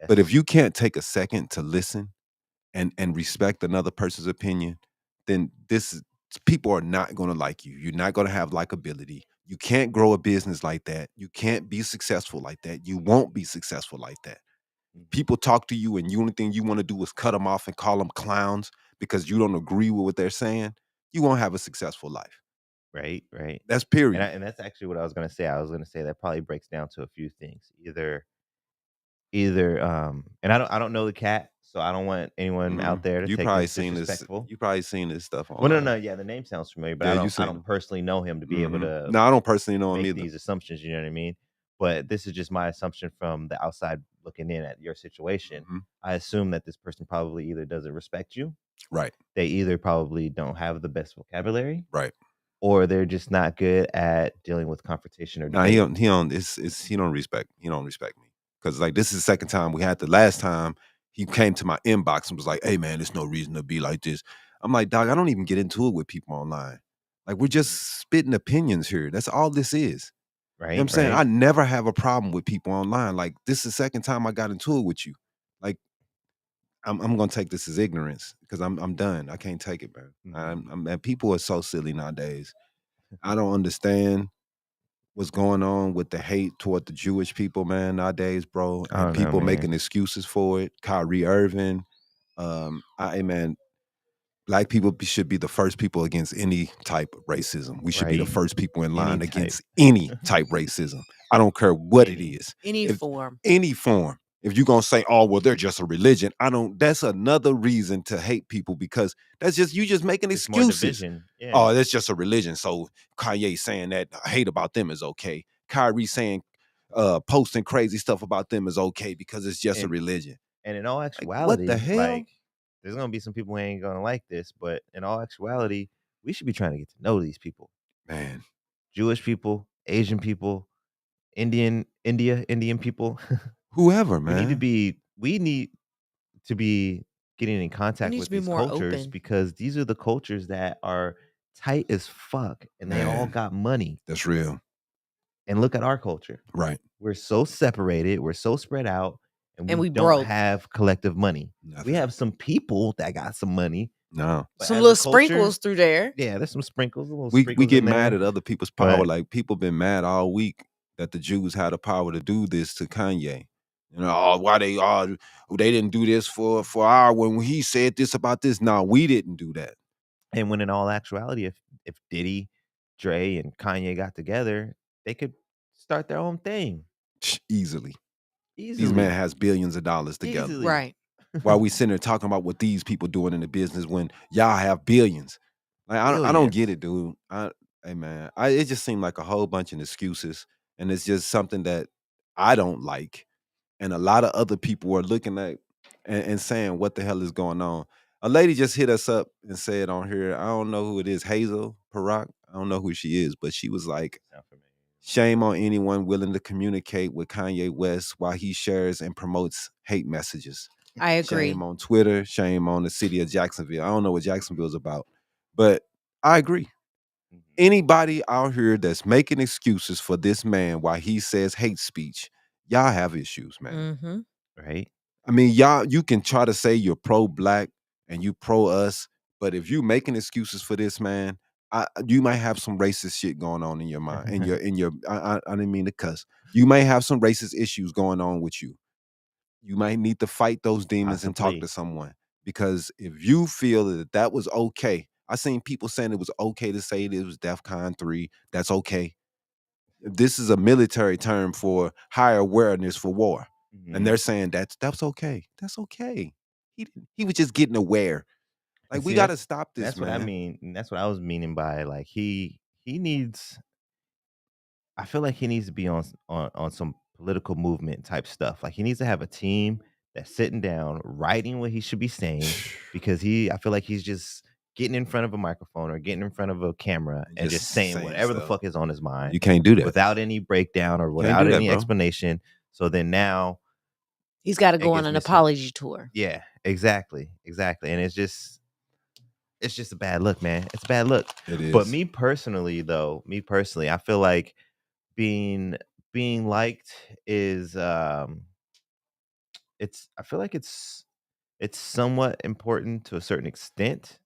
Speaker 2: But if
Speaker 1: Yes.
Speaker 2: you can't take a second to listen and respect another person's opinion, then people are not going to like you. You're not going to have likability. You can't grow a business like that. You can't be successful like that. You won't be successful like that.
Speaker 1: Mhm.
Speaker 2: People talk to you, and the only thing you want to do is cut them off and call them clowns because you don't agree with what they're saying. You won't have a successful life.
Speaker 1: Right, right.
Speaker 2: That's period.
Speaker 1: And that's actually what I was gonna say. I was gonna say that probably breaks down to a few things. Either, and I don't know the cat, so I don't want anyone out there to
Speaker 2: You
Speaker 1: take
Speaker 2: probably
Speaker 1: this
Speaker 2: seen this.
Speaker 1: disrespectful.
Speaker 2: You probably seen this stuff
Speaker 1: Well, no,
Speaker 2: online.
Speaker 1: no, yeah, the name sounds familiar, but
Speaker 2: Yeah,
Speaker 1: I
Speaker 2: you
Speaker 1: don't I
Speaker 2: seen
Speaker 1: don't
Speaker 2: them.
Speaker 1: personally know him to be able to
Speaker 2: No, I don't personally know him
Speaker 1: make
Speaker 2: either.
Speaker 1: these assumptions, you know what I mean? But this is just my assumption from the outside looking in at your situation.
Speaker 2: Mhm.
Speaker 1: I assume that this person probably either doesn't respect you,
Speaker 2: Right,
Speaker 1: they either probably don't have the best vocabulary,
Speaker 2: right.
Speaker 1: or they're just not good at dealing with confrontation or
Speaker 2: No, he
Speaker 1: debate.
Speaker 2: don't. He don't. It's he don't respect. He don't respect me because like this is the second time we had. The last time he came to my inbox and was like, "Hey man, there's no reason to be like this." I'm like, "Dog, I don't even get into it with people online. Like we're just spitting opinions here. That's all this is." You know what
Speaker 1: Right,
Speaker 2: I'm saying?
Speaker 1: right.
Speaker 2: I never have a problem with people online. Like this is the second time I got into it with you. Like I'm gonna take this as ignorance because I'm done. I can't take it, man.
Speaker 1: Mhm.
Speaker 2: Man, people are so silly nowadays. I don't understand what's going on with the hate toward the Jewish people, man, nowadays, bro,
Speaker 1: I
Speaker 2: and
Speaker 1: don't know,
Speaker 2: people
Speaker 1: man.
Speaker 2: making excuses for it. Kyrie Irving, man, black people should be the first people against any type of racism. We should be the
Speaker 1: Right?
Speaker 2: first people in
Speaker 1: Any
Speaker 2: line
Speaker 1: type.
Speaker 2: against any type racism. I don't care what it
Speaker 1: Any.
Speaker 2: is.
Speaker 3: Any
Speaker 2: If
Speaker 3: form.
Speaker 2: any form. If you're gonna say, oh, well, they're just a religion, I don't that's another reason to hate people because that's just you just making
Speaker 1: It's more
Speaker 2: excuses.
Speaker 1: division. Yeah.
Speaker 2: Oh, that's just a religion. So Kanye saying that hate about them is okay. Kyrie saying posting crazy stuff about them is okay because it's just a
Speaker 1: And
Speaker 2: religion.
Speaker 1: and in all
Speaker 2: Like, what the
Speaker 1: actuality,
Speaker 2: hell?
Speaker 1: like there's gonna be some people who ain't gonna like this, but in all actuality, we should be trying to get to know these people.
Speaker 2: Man,
Speaker 1: Jewish people, Asian people, Indian people.
Speaker 2: whoever,
Speaker 1: we need to
Speaker 2: man.
Speaker 1: be we need to be getting in
Speaker 3: We
Speaker 1: contact
Speaker 3: need
Speaker 1: with
Speaker 3: to be
Speaker 1: these
Speaker 3: more
Speaker 1: cultures
Speaker 3: open.
Speaker 1: because these are the cultures that are tight as fuck and they all
Speaker 2: Man,
Speaker 1: got money.
Speaker 2: that's real.
Speaker 1: And look at our culture.
Speaker 2: Right.
Speaker 1: We're so separated, we're so spread out, and
Speaker 3: And
Speaker 1: we
Speaker 3: we
Speaker 1: don't
Speaker 3: broke.
Speaker 1: have collective money. We
Speaker 2: Nothing.
Speaker 1: have some people that got some money,
Speaker 2: No.
Speaker 1: but
Speaker 3: Some
Speaker 1: as a
Speaker 3: little
Speaker 1: culture,
Speaker 3: sprinkles through there.
Speaker 1: yeah, there's some sprinkles, little
Speaker 2: We
Speaker 1: sprinkles
Speaker 2: get
Speaker 1: in
Speaker 2: mad
Speaker 1: there.
Speaker 2: at other people's power.
Speaker 1: But
Speaker 2: Like people been mad all week that the Jews had the power to do this to Kanye. You know, oh, why they didn't do this for our when he said this about this. No, we didn't do that.
Speaker 1: and when in all actuality, if Diddy, Dre, and Kanye got together, they could start their own thing
Speaker 2: Easily. These men
Speaker 1: easily,
Speaker 2: has billions of dollars together.
Speaker 1: easily.
Speaker 3: Right.
Speaker 2: While we sitting there talking about what these people doing in the business when y'all have billions. Like I don't get
Speaker 1: Billions.
Speaker 2: it, dude. Hey man, it just seemed like a whole bunch of excuses, and it's just something that I don't like, and a lot of other people are looking at and saying, "What the hell is going on?" A lady just hit us up and said on here, I don't know who it is, Hazel Parak. I don't know who she is, but she was like,
Speaker 1: Sound familiar.
Speaker 2: "Shame on anyone willing to communicate with Kanye West while he shares and promotes hate messages."
Speaker 3: I
Speaker 2: Shame
Speaker 3: agree.
Speaker 2: on Twitter. Shame on the city of Jacksonville. I don't know what Jacksonville's about, but I agree.
Speaker 1: Mhm.
Speaker 2: Anybody out here that's making excuses for this man while he says hate speech, y'all have issues, man.
Speaker 3: Mm-hmm.
Speaker 1: Right?
Speaker 2: I mean, y'all, you can try to say you're pro-black and you pro us, but if you making excuses for this man, you might have some racist shit going on in your mind. I didn't mean to cuss. You may have some racist issues going on with you. You might need to fight those demons and talk to
Speaker 1: Possibly.
Speaker 2: someone because if you feel that that was okay, I seen people saying it was okay to say it was DEFCON 3. That's okay. This is a military term for higher awareness for war. And
Speaker 1: Mhm.
Speaker 2: they're saying that's okay. That's okay. He was just getting aware.
Speaker 1: And
Speaker 2: Like we
Speaker 1: see,
Speaker 2: got to stop
Speaker 1: and
Speaker 2: this,
Speaker 1: that's what I
Speaker 2: man.
Speaker 1: mean, and that's what I was meaning by like he needs. I feel like he needs to be on some political movement type stuff. Like he needs to have a team that's sitting down, writing what he should be saying, because I feel like he's just getting in front of a microphone or getting in front of a camera and
Speaker 2: Just
Speaker 1: just saying
Speaker 2: saying
Speaker 1: whatever the
Speaker 2: stuff.
Speaker 1: fuck is on his mind
Speaker 2: You can't do that.
Speaker 1: without any breakdown or
Speaker 2: Can't
Speaker 1: without
Speaker 2: do that,
Speaker 1: any
Speaker 2: bro.
Speaker 1: explanation. So then now
Speaker 3: He's got to
Speaker 1: it
Speaker 3: go on
Speaker 1: gets
Speaker 3: an
Speaker 1: missing.
Speaker 3: apology tour.
Speaker 1: Yeah, exactly, exactly. And it's just a bad look, man. It's a bad look.
Speaker 2: It
Speaker 1: But
Speaker 2: is.
Speaker 1: me personally, I feel like being being liked is it's I feel like it's somewhat important to a certain extent,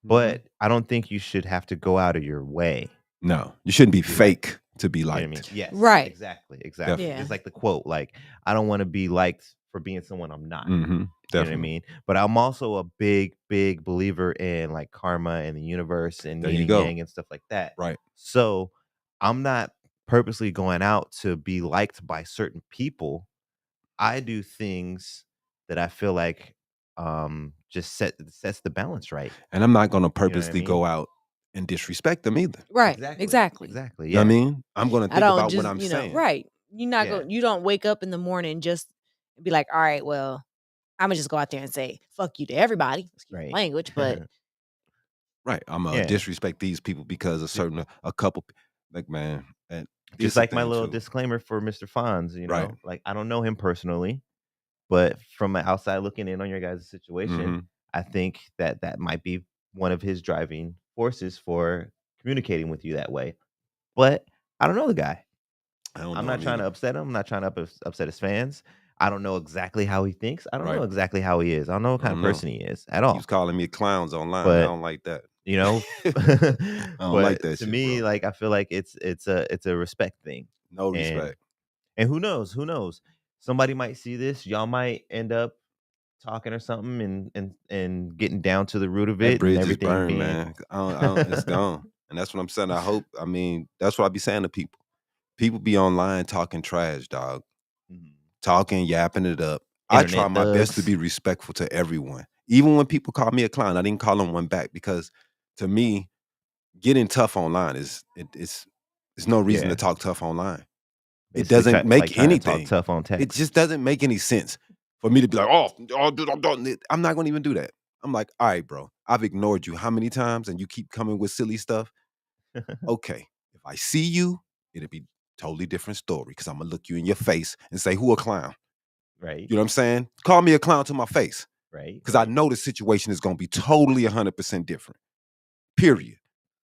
Speaker 1: but I don't think you should have to go out of your way
Speaker 2: No, you shouldn't be
Speaker 1: to be liked.
Speaker 2: fake to be
Speaker 1: You know what I
Speaker 2: liked.
Speaker 1: mean? Yes,
Speaker 3: Right.
Speaker 1: exactly.
Speaker 2: Definitely.
Speaker 3: Yeah.
Speaker 1: Just like the quote, like, I don't want to be liked for being someone I'm not. You know what I
Speaker 2: Definitely.
Speaker 1: mean? But I'm also a big, big believer in like karma and the universe and
Speaker 2: There
Speaker 1: yin
Speaker 2: you
Speaker 1: and
Speaker 2: go.
Speaker 1: yang and stuff like that.
Speaker 2: Right.
Speaker 1: So I'm not purposely going out to be liked by certain people. I do things that I feel like just sets the balance right.
Speaker 2: And I'm not gonna
Speaker 1: You know what I
Speaker 2: purposely
Speaker 1: mean?
Speaker 2: go out and disrespect them either.
Speaker 3: Right.
Speaker 1: Exactly.
Speaker 3: Exactly.
Speaker 1: Exactly.
Speaker 2: You know what I
Speaker 1: Yeah.
Speaker 2: mean? I'm gonna
Speaker 3: I
Speaker 2: think
Speaker 3: don't
Speaker 2: about what
Speaker 3: just,
Speaker 2: I'm saying.
Speaker 3: right. You're not
Speaker 1: Yeah.
Speaker 3: going. You don't wake up in the morning just be like, all right, well, I'm gonna just go out there and say fuck you to everybody. Excuse the
Speaker 1: Right.
Speaker 3: language, but
Speaker 2: Right. I'm gonna
Speaker 1: Yeah.
Speaker 2: disrespect these people because a couple like, man, and this
Speaker 1: Just
Speaker 2: is the
Speaker 1: like my
Speaker 2: thing
Speaker 1: little
Speaker 2: too.
Speaker 1: disclaimer for Mr. Fonz,
Speaker 2: Right.
Speaker 1: like I don't know him personally, but from an outside looking in on your guys' situation, I think that might be one of his driving forces for communicating with you that way. But I don't know the guy.
Speaker 2: I don't
Speaker 1: I'm
Speaker 2: know
Speaker 1: not
Speaker 2: him
Speaker 1: trying to
Speaker 2: either.
Speaker 1: upset him. I'm not trying to upset his fans. I don't know exactly how he thinks. I don't know
Speaker 2: Right.
Speaker 1: exactly how he is. I don't know what
Speaker 2: I
Speaker 1: kind of
Speaker 2: don't know.
Speaker 1: person he is at
Speaker 2: Keeps
Speaker 1: all.
Speaker 2: calling me clowns online. I
Speaker 1: But
Speaker 2: don't like that.
Speaker 1: you know,
Speaker 2: I don't like
Speaker 1: but
Speaker 2: that
Speaker 1: to
Speaker 2: shit,
Speaker 1: me,
Speaker 2: bro.
Speaker 1: like I feel like it's a respect thing.
Speaker 2: No
Speaker 1: And
Speaker 2: respect.
Speaker 1: and who knows? Who knows? Somebody might see this. Y'all might end up talking or something and getting down to the root of
Speaker 2: That
Speaker 1: it and
Speaker 2: bridge is
Speaker 1: everything
Speaker 2: burned,
Speaker 1: being
Speaker 2: man. It's gone. And that's what I'm saying. I mean, that's what I be saying to people. People be online talking trash, dog.
Speaker 1: Mhm.
Speaker 2: Talking, yapping it up. I try
Speaker 1: Internet
Speaker 2: my best to
Speaker 1: thugs.
Speaker 2: be respectful to everyone. Even when people call me a clown, I didn't call them one back because to me, getting tough online it's no reason to
Speaker 1: Yeah.
Speaker 2: talk tough online. It
Speaker 1: Basically
Speaker 2: doesn't
Speaker 1: like
Speaker 2: make
Speaker 1: trying to talk
Speaker 2: anything.
Speaker 1: tough on
Speaker 2: It
Speaker 1: text.
Speaker 2: just doesn't make any sense for me to be like, I'm not gonna even do that. I'm like, all right, bro, I've ignored you how many times and you keep coming with silly stuff. Okay, if I see you, it'll be totally different story because I'm gonna look you in your face and say, who a clown?
Speaker 1: Right.
Speaker 2: You know what I'm saying? Call me a clown to my face
Speaker 1: Right.
Speaker 2: because I know the situation is gonna be totally 100% different. Period.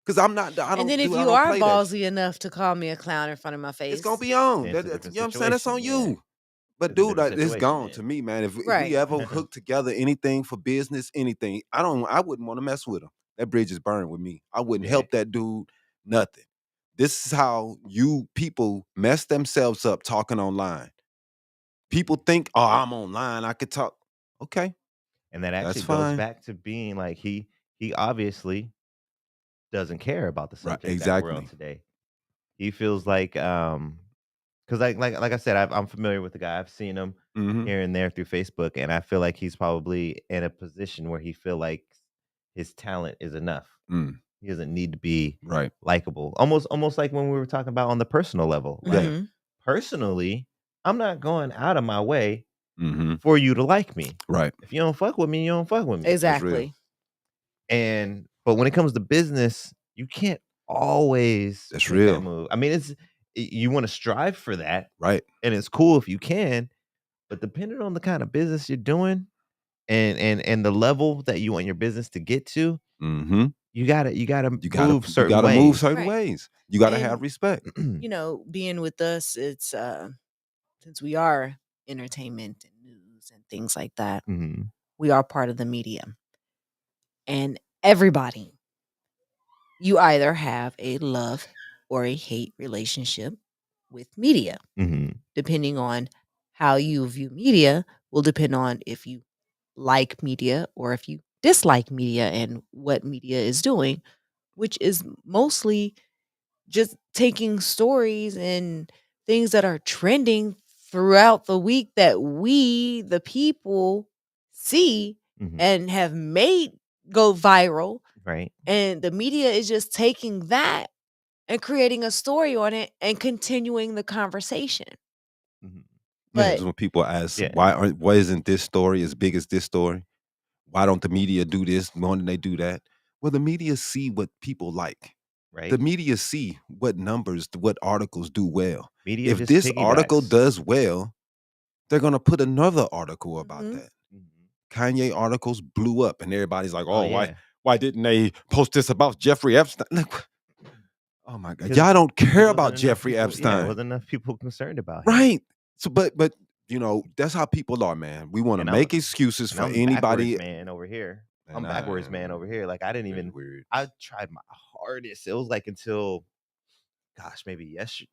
Speaker 2: Because I
Speaker 3: and then if
Speaker 2: I
Speaker 3: you
Speaker 2: don't
Speaker 3: are
Speaker 2: play that shit.
Speaker 3: ballsy enough to call me a clown in front of my
Speaker 2: It's gonna
Speaker 3: face,
Speaker 2: be on.
Speaker 1: Then it's a
Speaker 2: You
Speaker 1: different
Speaker 2: know what I'm saying? That's on
Speaker 1: situation. Yeah.
Speaker 2: you. But
Speaker 1: It's a
Speaker 2: dude,
Speaker 1: different
Speaker 2: it's
Speaker 1: situation
Speaker 2: gone
Speaker 1: then.
Speaker 2: to me, man. If we
Speaker 3: Right.
Speaker 2: ever hook together anything for business, anything, I wouldn't want to mess with him. That bridge is burned with me. I wouldn't
Speaker 1: Yeah.
Speaker 2: help that dude, nothing. This is how you people mess themselves up talking online. People think, oh, I'm online, I could talk. Okay,
Speaker 1: And that
Speaker 2: that's
Speaker 1: actually goes
Speaker 2: fine.
Speaker 1: back to being like he obviously doesn't care about the
Speaker 2: Right,
Speaker 1: subject that we're on
Speaker 2: exactly.
Speaker 1: today. He feels like because like I said, I'm familiar with the guy. I've seen him
Speaker 2: Hmm.
Speaker 1: here and there through Facebook, and I feel like he's probably in a position where he feel like his talent is enough.
Speaker 2: Mm,
Speaker 1: He doesn't need to be
Speaker 2: right.
Speaker 1: likable. Almost like when we were talking about on the personal level.
Speaker 2: Yeah.
Speaker 1: Like personally, I'm not going out of my way
Speaker 2: Hmm.
Speaker 1: for you to like me.
Speaker 2: Right.
Speaker 1: If you don't fuck with me, you don't fuck with me.
Speaker 2: That's real.
Speaker 3: exactly.
Speaker 1: But when it comes to business, you can't always
Speaker 2: That's
Speaker 1: make that
Speaker 2: real.
Speaker 1: move. I mean, you want to strive for that,
Speaker 2: Right.
Speaker 1: and it's cool if you can, but depending on the kind of business you're doing and the level that you want your business to get to,
Speaker 2: Hmm.
Speaker 1: you gotta
Speaker 2: You gotta
Speaker 1: move
Speaker 2: you
Speaker 1: certain
Speaker 2: gotta move
Speaker 1: ways.
Speaker 2: certain
Speaker 3: Right.
Speaker 2: ways. You gotta have
Speaker 3: And
Speaker 2: respect.
Speaker 3: being with us, it's since we are entertainment and news and things like that,
Speaker 1: Mhm.
Speaker 3: we are part of the media. And everybody, you either have a love or a hate relationship with media.
Speaker 1: Mhm.
Speaker 3: Depending on how you view media will depend on if you like media or if you dislike media and what media is doing, which is mostly just taking stories and things that are trending throughout the week that we, the people, see
Speaker 1: Mhm.
Speaker 3: and have made go viral.
Speaker 1: Right.
Speaker 3: And the media is just taking that and creating a story on it and continuing the conversation.
Speaker 1: Mhm.
Speaker 2: Yeah,
Speaker 3: But
Speaker 2: just when people ask,
Speaker 1: Yeah.
Speaker 2: why isn't this story as big as this story? Why don't the media do this? Why don't they do that? Well, the media see what people like.
Speaker 1: Right.
Speaker 2: The media see what numbers, what articles do well.
Speaker 1: Media
Speaker 2: If
Speaker 1: just
Speaker 2: this article
Speaker 1: piggybacks.
Speaker 2: does well, they're gonna put another article about
Speaker 3: Mhm.
Speaker 2: that.
Speaker 1: Mhm.
Speaker 2: Kanye articles blew up, and everybody's like,
Speaker 1: Oh
Speaker 2: "Oh,
Speaker 1: yeah.
Speaker 2: why didn't they post this about Jeffrey Epstein?" Look, oh my God,
Speaker 1: 'Cause
Speaker 2: y'all don't
Speaker 1: there
Speaker 2: care
Speaker 1: wasn't
Speaker 2: about
Speaker 1: enough
Speaker 2: Jeffrey
Speaker 1: people. Yeah,
Speaker 2: Epstein,
Speaker 1: wasn't enough people concerned about him.
Speaker 2: right? So, but that's how people are, man. We want to
Speaker 1: And I'm
Speaker 2: make excuses for
Speaker 1: backwards
Speaker 2: anybody.
Speaker 1: man over here. I'm
Speaker 2: And
Speaker 1: backwards, man, over here. Like I didn't
Speaker 2: really
Speaker 1: even.
Speaker 2: weird.
Speaker 1: I tried my hardest. It was like until, gosh, maybe yesterday.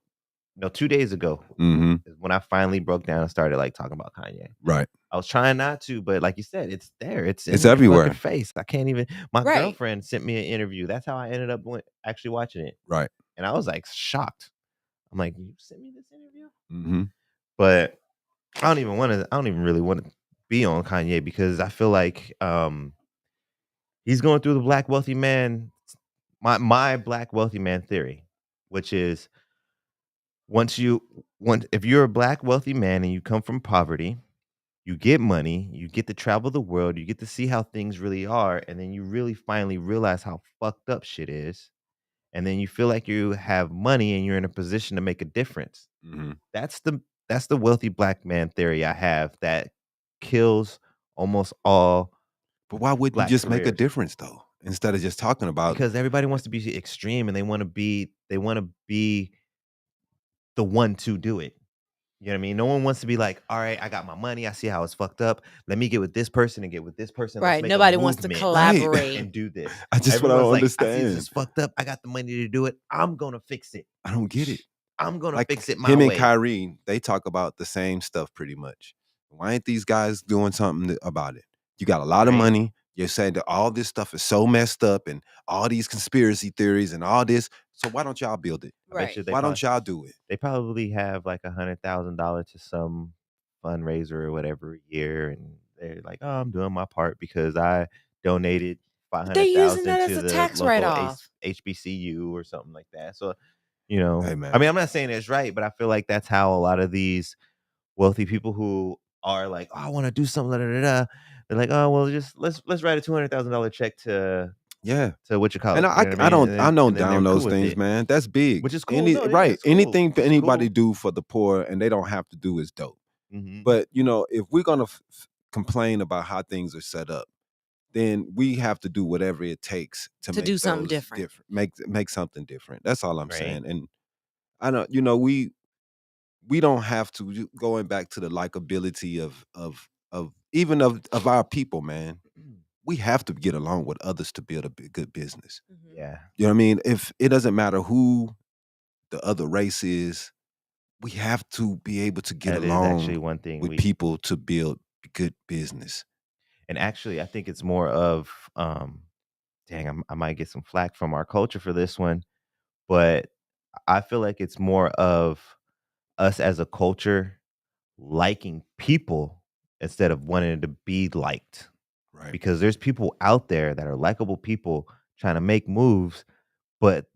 Speaker 1: No, 2 days ago
Speaker 2: Mm-hmm.
Speaker 1: is when I finally broke down and started like talking about Kanye.
Speaker 2: Right.
Speaker 1: I was trying not to, but like you said, it's there. It's
Speaker 2: It's
Speaker 1: in your fucking
Speaker 2: everywhere.
Speaker 1: face. I can't even. My
Speaker 3: Right.
Speaker 1: girlfriend sent me an interview. That's how I ended up actually watching it,
Speaker 2: Right.
Speaker 1: and I was like shocked. I'm like, you sent me this interview,
Speaker 2: Mm-hmm.
Speaker 1: but I don't even want to. I don't even really want to be on Kanye because I feel like he's going through the black wealthy man. My black wealthy man theory, which is if you're a black wealthy man and you come from poverty, you get money, you get to travel the world, you get to see how things really are, and then you really finally realize how fucked up shit is. And then you feel like you have money and you're in a position to make a difference.
Speaker 2: Mm-hmm.
Speaker 1: That's the wealthy black man theory I have that kills almost all
Speaker 2: But why wouldn't you
Speaker 1: black
Speaker 2: just make a
Speaker 1: careers
Speaker 2: difference though? Instead of just talking about
Speaker 1: because everybody wants to be extreme and they want to be the one to do it. You know what I mean? No one wants to be like, all right, I got my money. I see how it's fucked up. Let me get with this person and get with this person. Let's
Speaker 3: Right.
Speaker 1: make a
Speaker 3: Nobody wants to
Speaker 1: movement
Speaker 2: right.
Speaker 3: collaborate.
Speaker 1: and do this.
Speaker 2: I just what I
Speaker 1: Everyone's
Speaker 2: don't
Speaker 1: like, I see this
Speaker 2: understand.
Speaker 1: is fucked up. I got the money to do it. I'm gonna fix it.
Speaker 2: I don't get it.
Speaker 1: I'm gonna
Speaker 2: Like
Speaker 1: fix it my
Speaker 2: him and
Speaker 1: way.
Speaker 2: Kyrie, they talk about the same stuff pretty much. Why ain't these guys doing something about it? You got a lot of
Speaker 1: Right.
Speaker 2: money. You're saying that all this stuff is so messed up and all these conspiracy theories and all this. So why don't y'all build it?
Speaker 1: I bet
Speaker 3: Right.
Speaker 1: you
Speaker 2: Why don't y'all do it?
Speaker 1: they probably have like $100,000 to some fundraiser or whatever a year, and they're like, "Oh, I'm doing my part because I donated
Speaker 3: But they're using
Speaker 1: 500,000
Speaker 3: that as
Speaker 1: to
Speaker 3: a
Speaker 1: the
Speaker 3: tax
Speaker 1: local
Speaker 3: write-off.
Speaker 1: HBCU or something like that." So,
Speaker 2: Hey
Speaker 1: I
Speaker 2: man.
Speaker 1: mean, I'm not saying it's right, but I feel like that's how a lot of these wealthy people who are like, "Oh, I want to do something," da, da, da, da," they're like, "Oh, well, just let's write a $200,000 check
Speaker 2: Yeah.
Speaker 1: to what you call
Speaker 2: And
Speaker 1: it." You know what I mean? And
Speaker 2: I
Speaker 1: then
Speaker 2: don't
Speaker 1: and then they're
Speaker 2: down
Speaker 1: cool
Speaker 2: those
Speaker 1: with
Speaker 2: things,
Speaker 1: it,
Speaker 2: man. That's big.
Speaker 1: which is cool. No, yeah,
Speaker 2: Right.
Speaker 1: it's cool.
Speaker 2: Anything
Speaker 1: It's
Speaker 2: anybody
Speaker 1: cool.
Speaker 2: do for the poor and they don't have to do is dope.
Speaker 1: Mhm.
Speaker 2: But if we're gonna complain about how things are set up, then we have to do whatever it takes to
Speaker 3: To
Speaker 2: make
Speaker 3: do something
Speaker 2: those
Speaker 3: different.
Speaker 2: make something different. That's all I'm
Speaker 1: Right.
Speaker 2: saying. And I don't, we don't have to going back to the likability of even of our people, man. We have to get along with others to build a good business.
Speaker 3: Mhm.
Speaker 1: Yeah.
Speaker 2: You know what I mean? If it doesn't matter who the other race is, we have to be able to get
Speaker 1: That is actually
Speaker 2: along
Speaker 1: one thing
Speaker 2: with people to build good business.
Speaker 1: and actually I think it's more of dang, I might get some flack from our culture for this one, but I feel like it's more of us as a culture liking people instead of wanting to be liked.
Speaker 2: Right.
Speaker 1: Because there's people out there that are likable people trying to make moves, but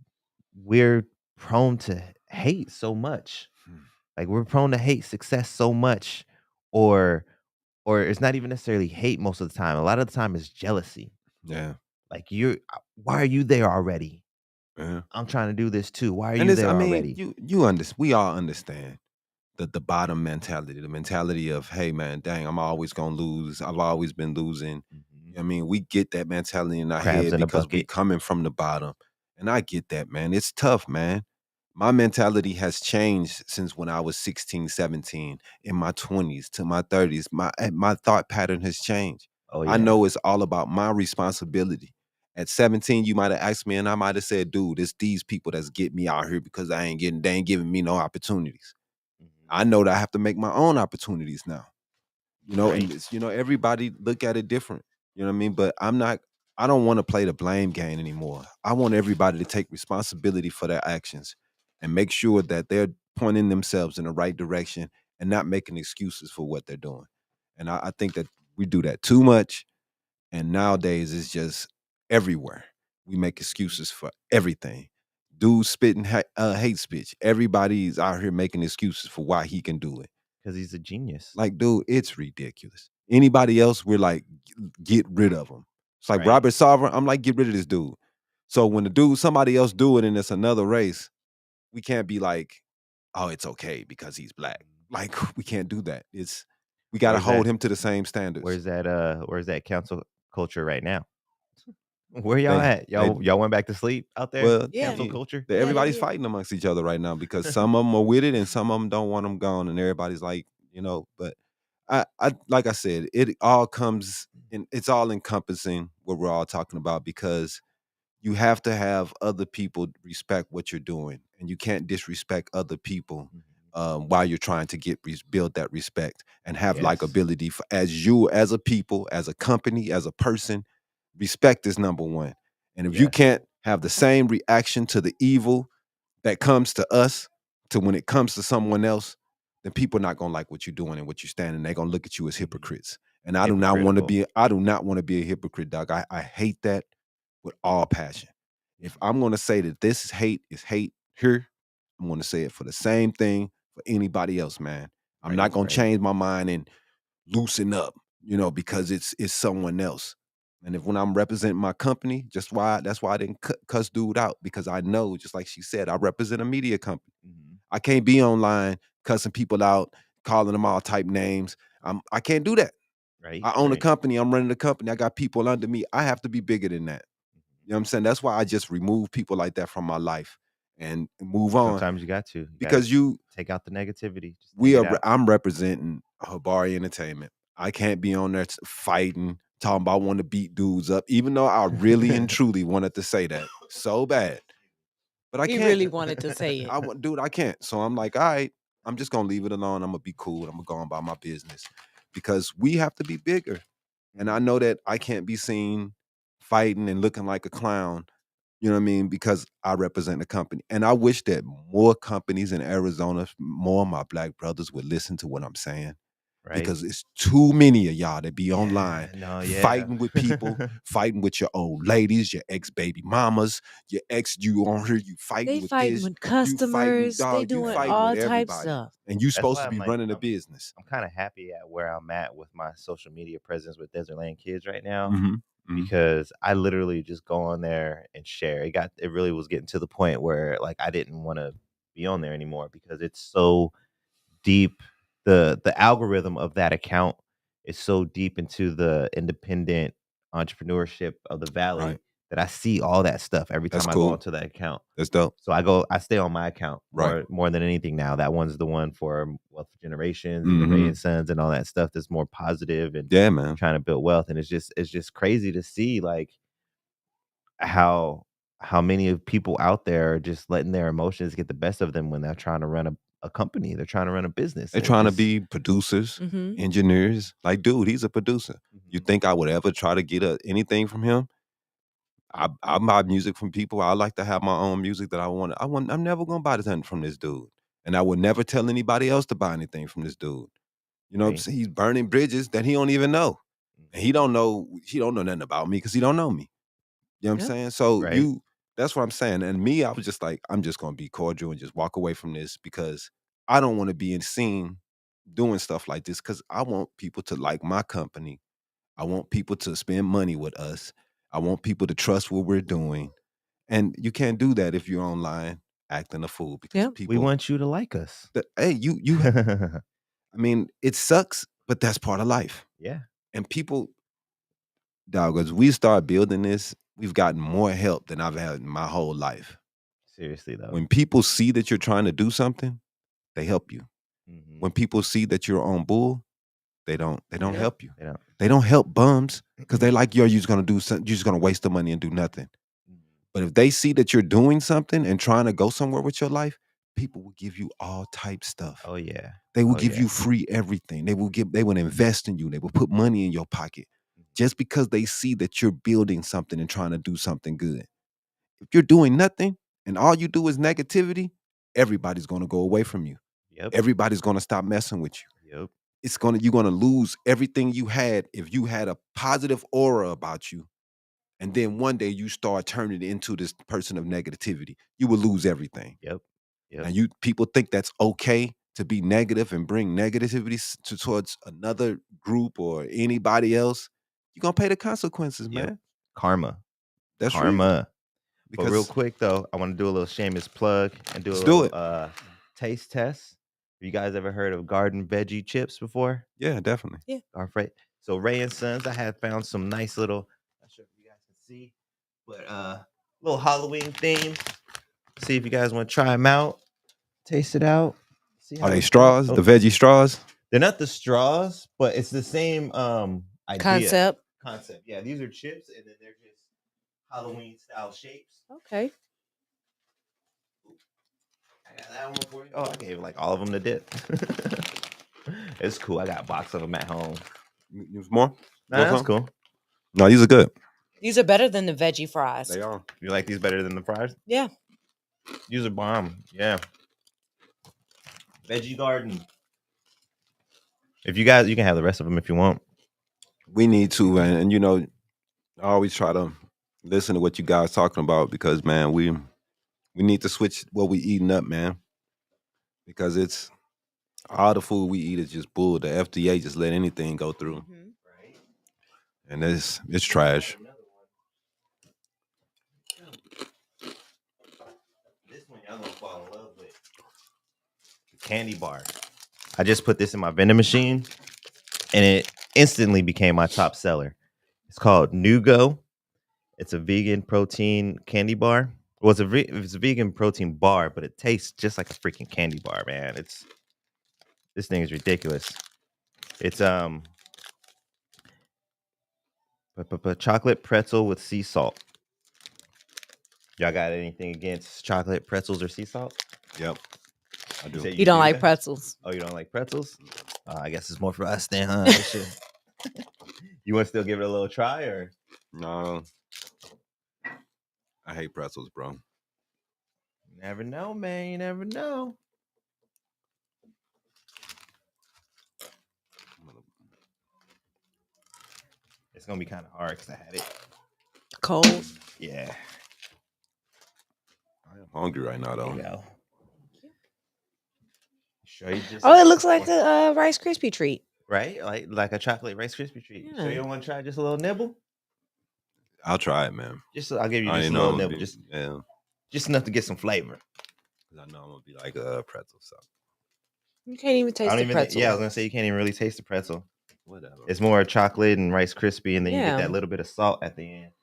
Speaker 1: we're prone to hate so much.
Speaker 2: Hmm.
Speaker 1: Like we're prone to hate success so much, or or it's not even necessarily hate most of the time. A lot of the time it's jealousy.
Speaker 2: Yeah.
Speaker 1: Like why are you there already?
Speaker 2: Yeah.
Speaker 1: I'm trying to do this too. Why are
Speaker 2: And
Speaker 1: you
Speaker 2: it's, I
Speaker 1: there
Speaker 2: mean,
Speaker 1: already?
Speaker 2: we all understand the bottom mentality, the mentality of, hey man, dang, I'm always gonna lose. I've always been losing.
Speaker 1: Mhm.
Speaker 2: I mean, we get that mentality in our
Speaker 1: Crabs
Speaker 2: head
Speaker 1: in a
Speaker 2: because we
Speaker 1: bucket.
Speaker 2: coming from the bottom. And I get that, man. It's tough, man. My mentality has changed since when I was 16, 17, in my 20s to my 30s. My thought pattern has changed.
Speaker 1: Oh
Speaker 2: I
Speaker 1: yeah.
Speaker 2: know it's all about my responsibility. At 17, you might have asked me, and I might have said, dude, it's these people that's getting me out here because they ain't giving me no opportunities.
Speaker 1: Mhm.
Speaker 2: I know that I have to make my own opportunities now. And
Speaker 1: Right.
Speaker 2: it's, everybody look at it different. You know what I mean? But I don't want to play the blame game anymore. I want everybody to take responsibility for their actions and make sure that they're pointing themselves in the right direction and not making excuses for what they're doing. And I think that we do that too much. And nowadays it's just everywhere. We make excuses for everything. Dudes spitting hate speech. Everybody's out here making excuses for why he can do it.
Speaker 1: Because he's a genius.
Speaker 2: Like, dude, it's ridiculous. Anybody else, we're like, get rid of him. It's like
Speaker 1: Right.
Speaker 2: Robert Sarver. I'm like, get rid of this dude. So when somebody else do it and it's another race, we can't be like, oh, it's okay because he's black. Like, we can't do that. We got to
Speaker 1: Where's
Speaker 2: hold
Speaker 1: that
Speaker 2: him to the same standards.
Speaker 1: where's that council culture right now? Where y'all
Speaker 2: They,
Speaker 1: at?
Speaker 2: they,
Speaker 1: Y'all went back to sleep out there?
Speaker 2: well,
Speaker 3: Yeah.
Speaker 1: Cancel culture?
Speaker 2: everybody's
Speaker 3: Yeah.
Speaker 2: fighting amongst each other right now because some of them are with it and some of them don't want them gone, and everybody's like, but I like I said, it all comes and it's all encompassing what we're all talking about, because you have to have other people respect what you're doing, and you can't disrespect other people while you're trying to build that respect and have
Speaker 1: Yes.
Speaker 2: likability for, as you, as a people, as a company, as a person. Respect is number one. And if you
Speaker 1: Yes.
Speaker 2: can't have the same reaction to the evil that comes to us to when it comes to someone else, then people not gonna like what you're doing and what you're standing. They're gonna look at you as hypocrites. And I do not want to
Speaker 1: Hypocritical.
Speaker 2: be, I do not want to be a hypocrite, dog. I hate that with all passion. If I'm gonna say that this is hate here, I'm gonna say it for the same thing for anybody else, man. I'm not gonna change my mind and loosen up, because it's someone else. And if when I'm representing my company, that's why I didn't cuss dude out, because I know, just like she said, I represent a media company. I can't be online cussing people out, calling them all type names. I can't do that.
Speaker 1: Right.
Speaker 2: I own a company. I'm running a company. I got people under me. I have to be bigger than that. You know what I'm saying? That's why I just remove people like that from my life and move on.
Speaker 1: Sometimes you got to.
Speaker 2: Because you
Speaker 1: take out the negativity. Just
Speaker 2: I'm representing Habari Entertainment. I can't be on there fighting, talking about wanting to beat dudes up, even though I really and truly wanted to say that so bad. But I
Speaker 3: He
Speaker 2: can't.
Speaker 3: really wanted to say it.
Speaker 2: Dude, I can't. So I'm like, all right, I'm just gonna leave it alone. I'm gonna be cool. I'm gonna go on about my business, because we have to be bigger. And I know that I can't be seen fighting and looking like a clown, you know what I mean? Because I represent the company. And I wish that more companies in Arizona, more of my black brothers would listen to what I'm saying.
Speaker 1: Right.
Speaker 2: Because it's too many of y'all that be online
Speaker 1: fighting
Speaker 2: with people, fighting with your old ladies, your ex-baby mamas, your ex, you on here, you fighting
Speaker 3: They
Speaker 2: with
Speaker 3: fighting
Speaker 2: this,
Speaker 3: with customers. They
Speaker 2: you
Speaker 3: doing
Speaker 2: fighting
Speaker 3: all
Speaker 2: with
Speaker 3: types
Speaker 2: everybody.
Speaker 3: stuff.
Speaker 2: And you
Speaker 1: That's
Speaker 2: supposed
Speaker 1: why
Speaker 2: to be
Speaker 1: I'm
Speaker 2: running a business.
Speaker 1: I'm kind of happy at where I'm at with my social media presence with Desert Land Kids right now, because I literally just go on there and share. It really was getting to the point where like I didn't want to be on there anymore, because it's so deep. The algorithm of that account is so deep into the independent entrepreneurship of the Valley,
Speaker 2: Right.
Speaker 1: that I see all that stuff every
Speaker 2: That's
Speaker 1: time I
Speaker 2: cool.
Speaker 1: go onto that account.
Speaker 2: That's dope.
Speaker 1: So I stay on my account more than anything now. That one's the one for Wealth of Generations and the Ray and Sons and all that stuff that's more positive and
Speaker 2: Yeah, man.
Speaker 1: trying to build wealth. And it's just crazy to see like how many of people out there are just letting their emotions get the best of them when they're trying to run a company. They're trying to run a business.
Speaker 2: They're trying to be producers, engineers. Like, dude, he's a producer. You think I would ever try to get anything from him? I buy music from people. I like to have my own music that I want. I'm never gonna buy something from this dude, and I would never tell anybody else to buy anything from this dude. You know what I'm saying? He's burning bridges that he don't even know, and he don't know nothing about me because he don't know me. You know what I'm saying? So that's what I'm saying. And me, I was just like, I'm just gonna be cordial and just walk away from this, because I don't want to be seen doing stuff like this, because I want people to like my company. I want people to spend money with us. I want people to trust what we're doing. And you can't do that if you're online acting a fool, because people,
Speaker 1: we want you to like us.
Speaker 2: Hey, you I mean, it sucks, but that's part of life.
Speaker 1: Yeah.
Speaker 2: And people, dog, as we start building this, we've gotten more help than I've had in my whole life.
Speaker 1: Seriously though.
Speaker 2: When people see that you're trying to do something, they help you. When people see that you're on bull, they don't help you. They don't help bums, because they're like, yo, you're just gonna do something, you're just gonna waste the money and do nothing. But if they see that you're doing something and trying to go somewhere with your life, people will give you all type stuff.
Speaker 1: Oh yeah.
Speaker 2: They will give you free everything. They will invest in you. They will put money in your pocket just because they see that you're building something and trying to do something good. If you're doing nothing and all you do is negativity, everybody's gonna go away from you. Everybody's gonna stop messing with you. You're gonna lose everything you had if you had a positive aura about you. And then one day you start turning into this person of negativity, you will lose everything. And people think that's okay to be negative and bring negativity towards another group or anybody else. You're gonna pay the consequences, man.
Speaker 1: Karma.
Speaker 2: That's
Speaker 1: karma.
Speaker 2: Because
Speaker 1: But real quick though, I want to do a little shameless plug and do a
Speaker 2: Let's
Speaker 1: little
Speaker 2: do it.
Speaker 1: Taste test. Have you guys ever heard of garden veggie chips before?
Speaker 2: Yeah, definitely.
Speaker 3: Yeah.
Speaker 1: So Ray and Sons, I had found some nice little, not sure if you guys can see, but little Halloween theme. See if you guys want to try them out. Taste it out. See how
Speaker 2: Are they
Speaker 1: it's
Speaker 2: straws?
Speaker 1: going.
Speaker 2: The veggie straws?
Speaker 1: They're not the straws, but it's the same idea.
Speaker 3: Concept.
Speaker 1: concept. Yeah, these are chips, and then they're just Halloween style shapes.
Speaker 3: Okay.
Speaker 1: I got that one for you. Oh, I gave like all of them to Dip. It's cool. I got a box of them at home.
Speaker 2: You more?
Speaker 1: Nah,
Speaker 2: Want
Speaker 1: that's
Speaker 2: some?
Speaker 1: cool.
Speaker 2: No, these are good.
Speaker 3: These are better than the veggie fries.
Speaker 2: They are.
Speaker 1: You like these better than the fries?
Speaker 3: Yeah.
Speaker 1: These are bomb. Yeah. Veggie Garden. If you guys, you can have the rest of them if you want.
Speaker 2: We need to, and you know, I always try to listen to what you guys talking about because, man, we need to switch what we eating up, man, because it's all the food we eat is just bull. The FDA just let anything go through,
Speaker 3: Mhm.
Speaker 1: Right.
Speaker 2: and it's trash.
Speaker 1: This one y'all gonna fall in love with. Candy bar. I just put this in my vending machine, and it instantly became my top seller. It's called Nugo. It's a vegan protein candy bar. Well, it's a vegan protein bar, but it tastes just like a freaking candy bar, man. This thing is ridiculous. It's chocolate pretzel with sea salt. Y'all got anything against chocolate pretzels or sea salt?
Speaker 2: Yep, I do.
Speaker 1: said
Speaker 3: You don't
Speaker 1: do
Speaker 3: like
Speaker 1: that?
Speaker 3: pretzels.
Speaker 1: Oh, you don't like pretzels? I guess it's more for us then, huh? You want to still give it a little try, or
Speaker 2: No, I hate pretzels, bro.
Speaker 1: you never know, man. You never know. It's gonna be kind of hard because I had it.
Speaker 3: Cold.
Speaker 1: Yeah.
Speaker 2: I am hungry right now,
Speaker 1: There
Speaker 2: though.
Speaker 1: you go. Sure, you just
Speaker 3: Oh, it looks like a Rice Krispie treat.
Speaker 1: right, like a chocolate Rice Krispie treat. So
Speaker 3: Yeah.
Speaker 1: you don't want to try just a little nibble?
Speaker 2: I'll try it, man.
Speaker 1: I'll give you
Speaker 2: I
Speaker 1: just a
Speaker 2: didn't
Speaker 1: little
Speaker 2: know
Speaker 1: nibble,
Speaker 2: yeah,
Speaker 1: just enough to get some flavor.
Speaker 2: 'cause I know I'm gonna be like a pretzel, so
Speaker 3: You can't even
Speaker 1: I
Speaker 3: taste
Speaker 1: don't
Speaker 3: the
Speaker 1: even.
Speaker 3: pretzel.
Speaker 1: Yeah, I was gonna say you can't even really taste the pretzel.
Speaker 2: whatever.
Speaker 1: It's more chocolate and Rice Krispie, and then you
Speaker 3: Yeah.
Speaker 1: get that little bit of salt at the end.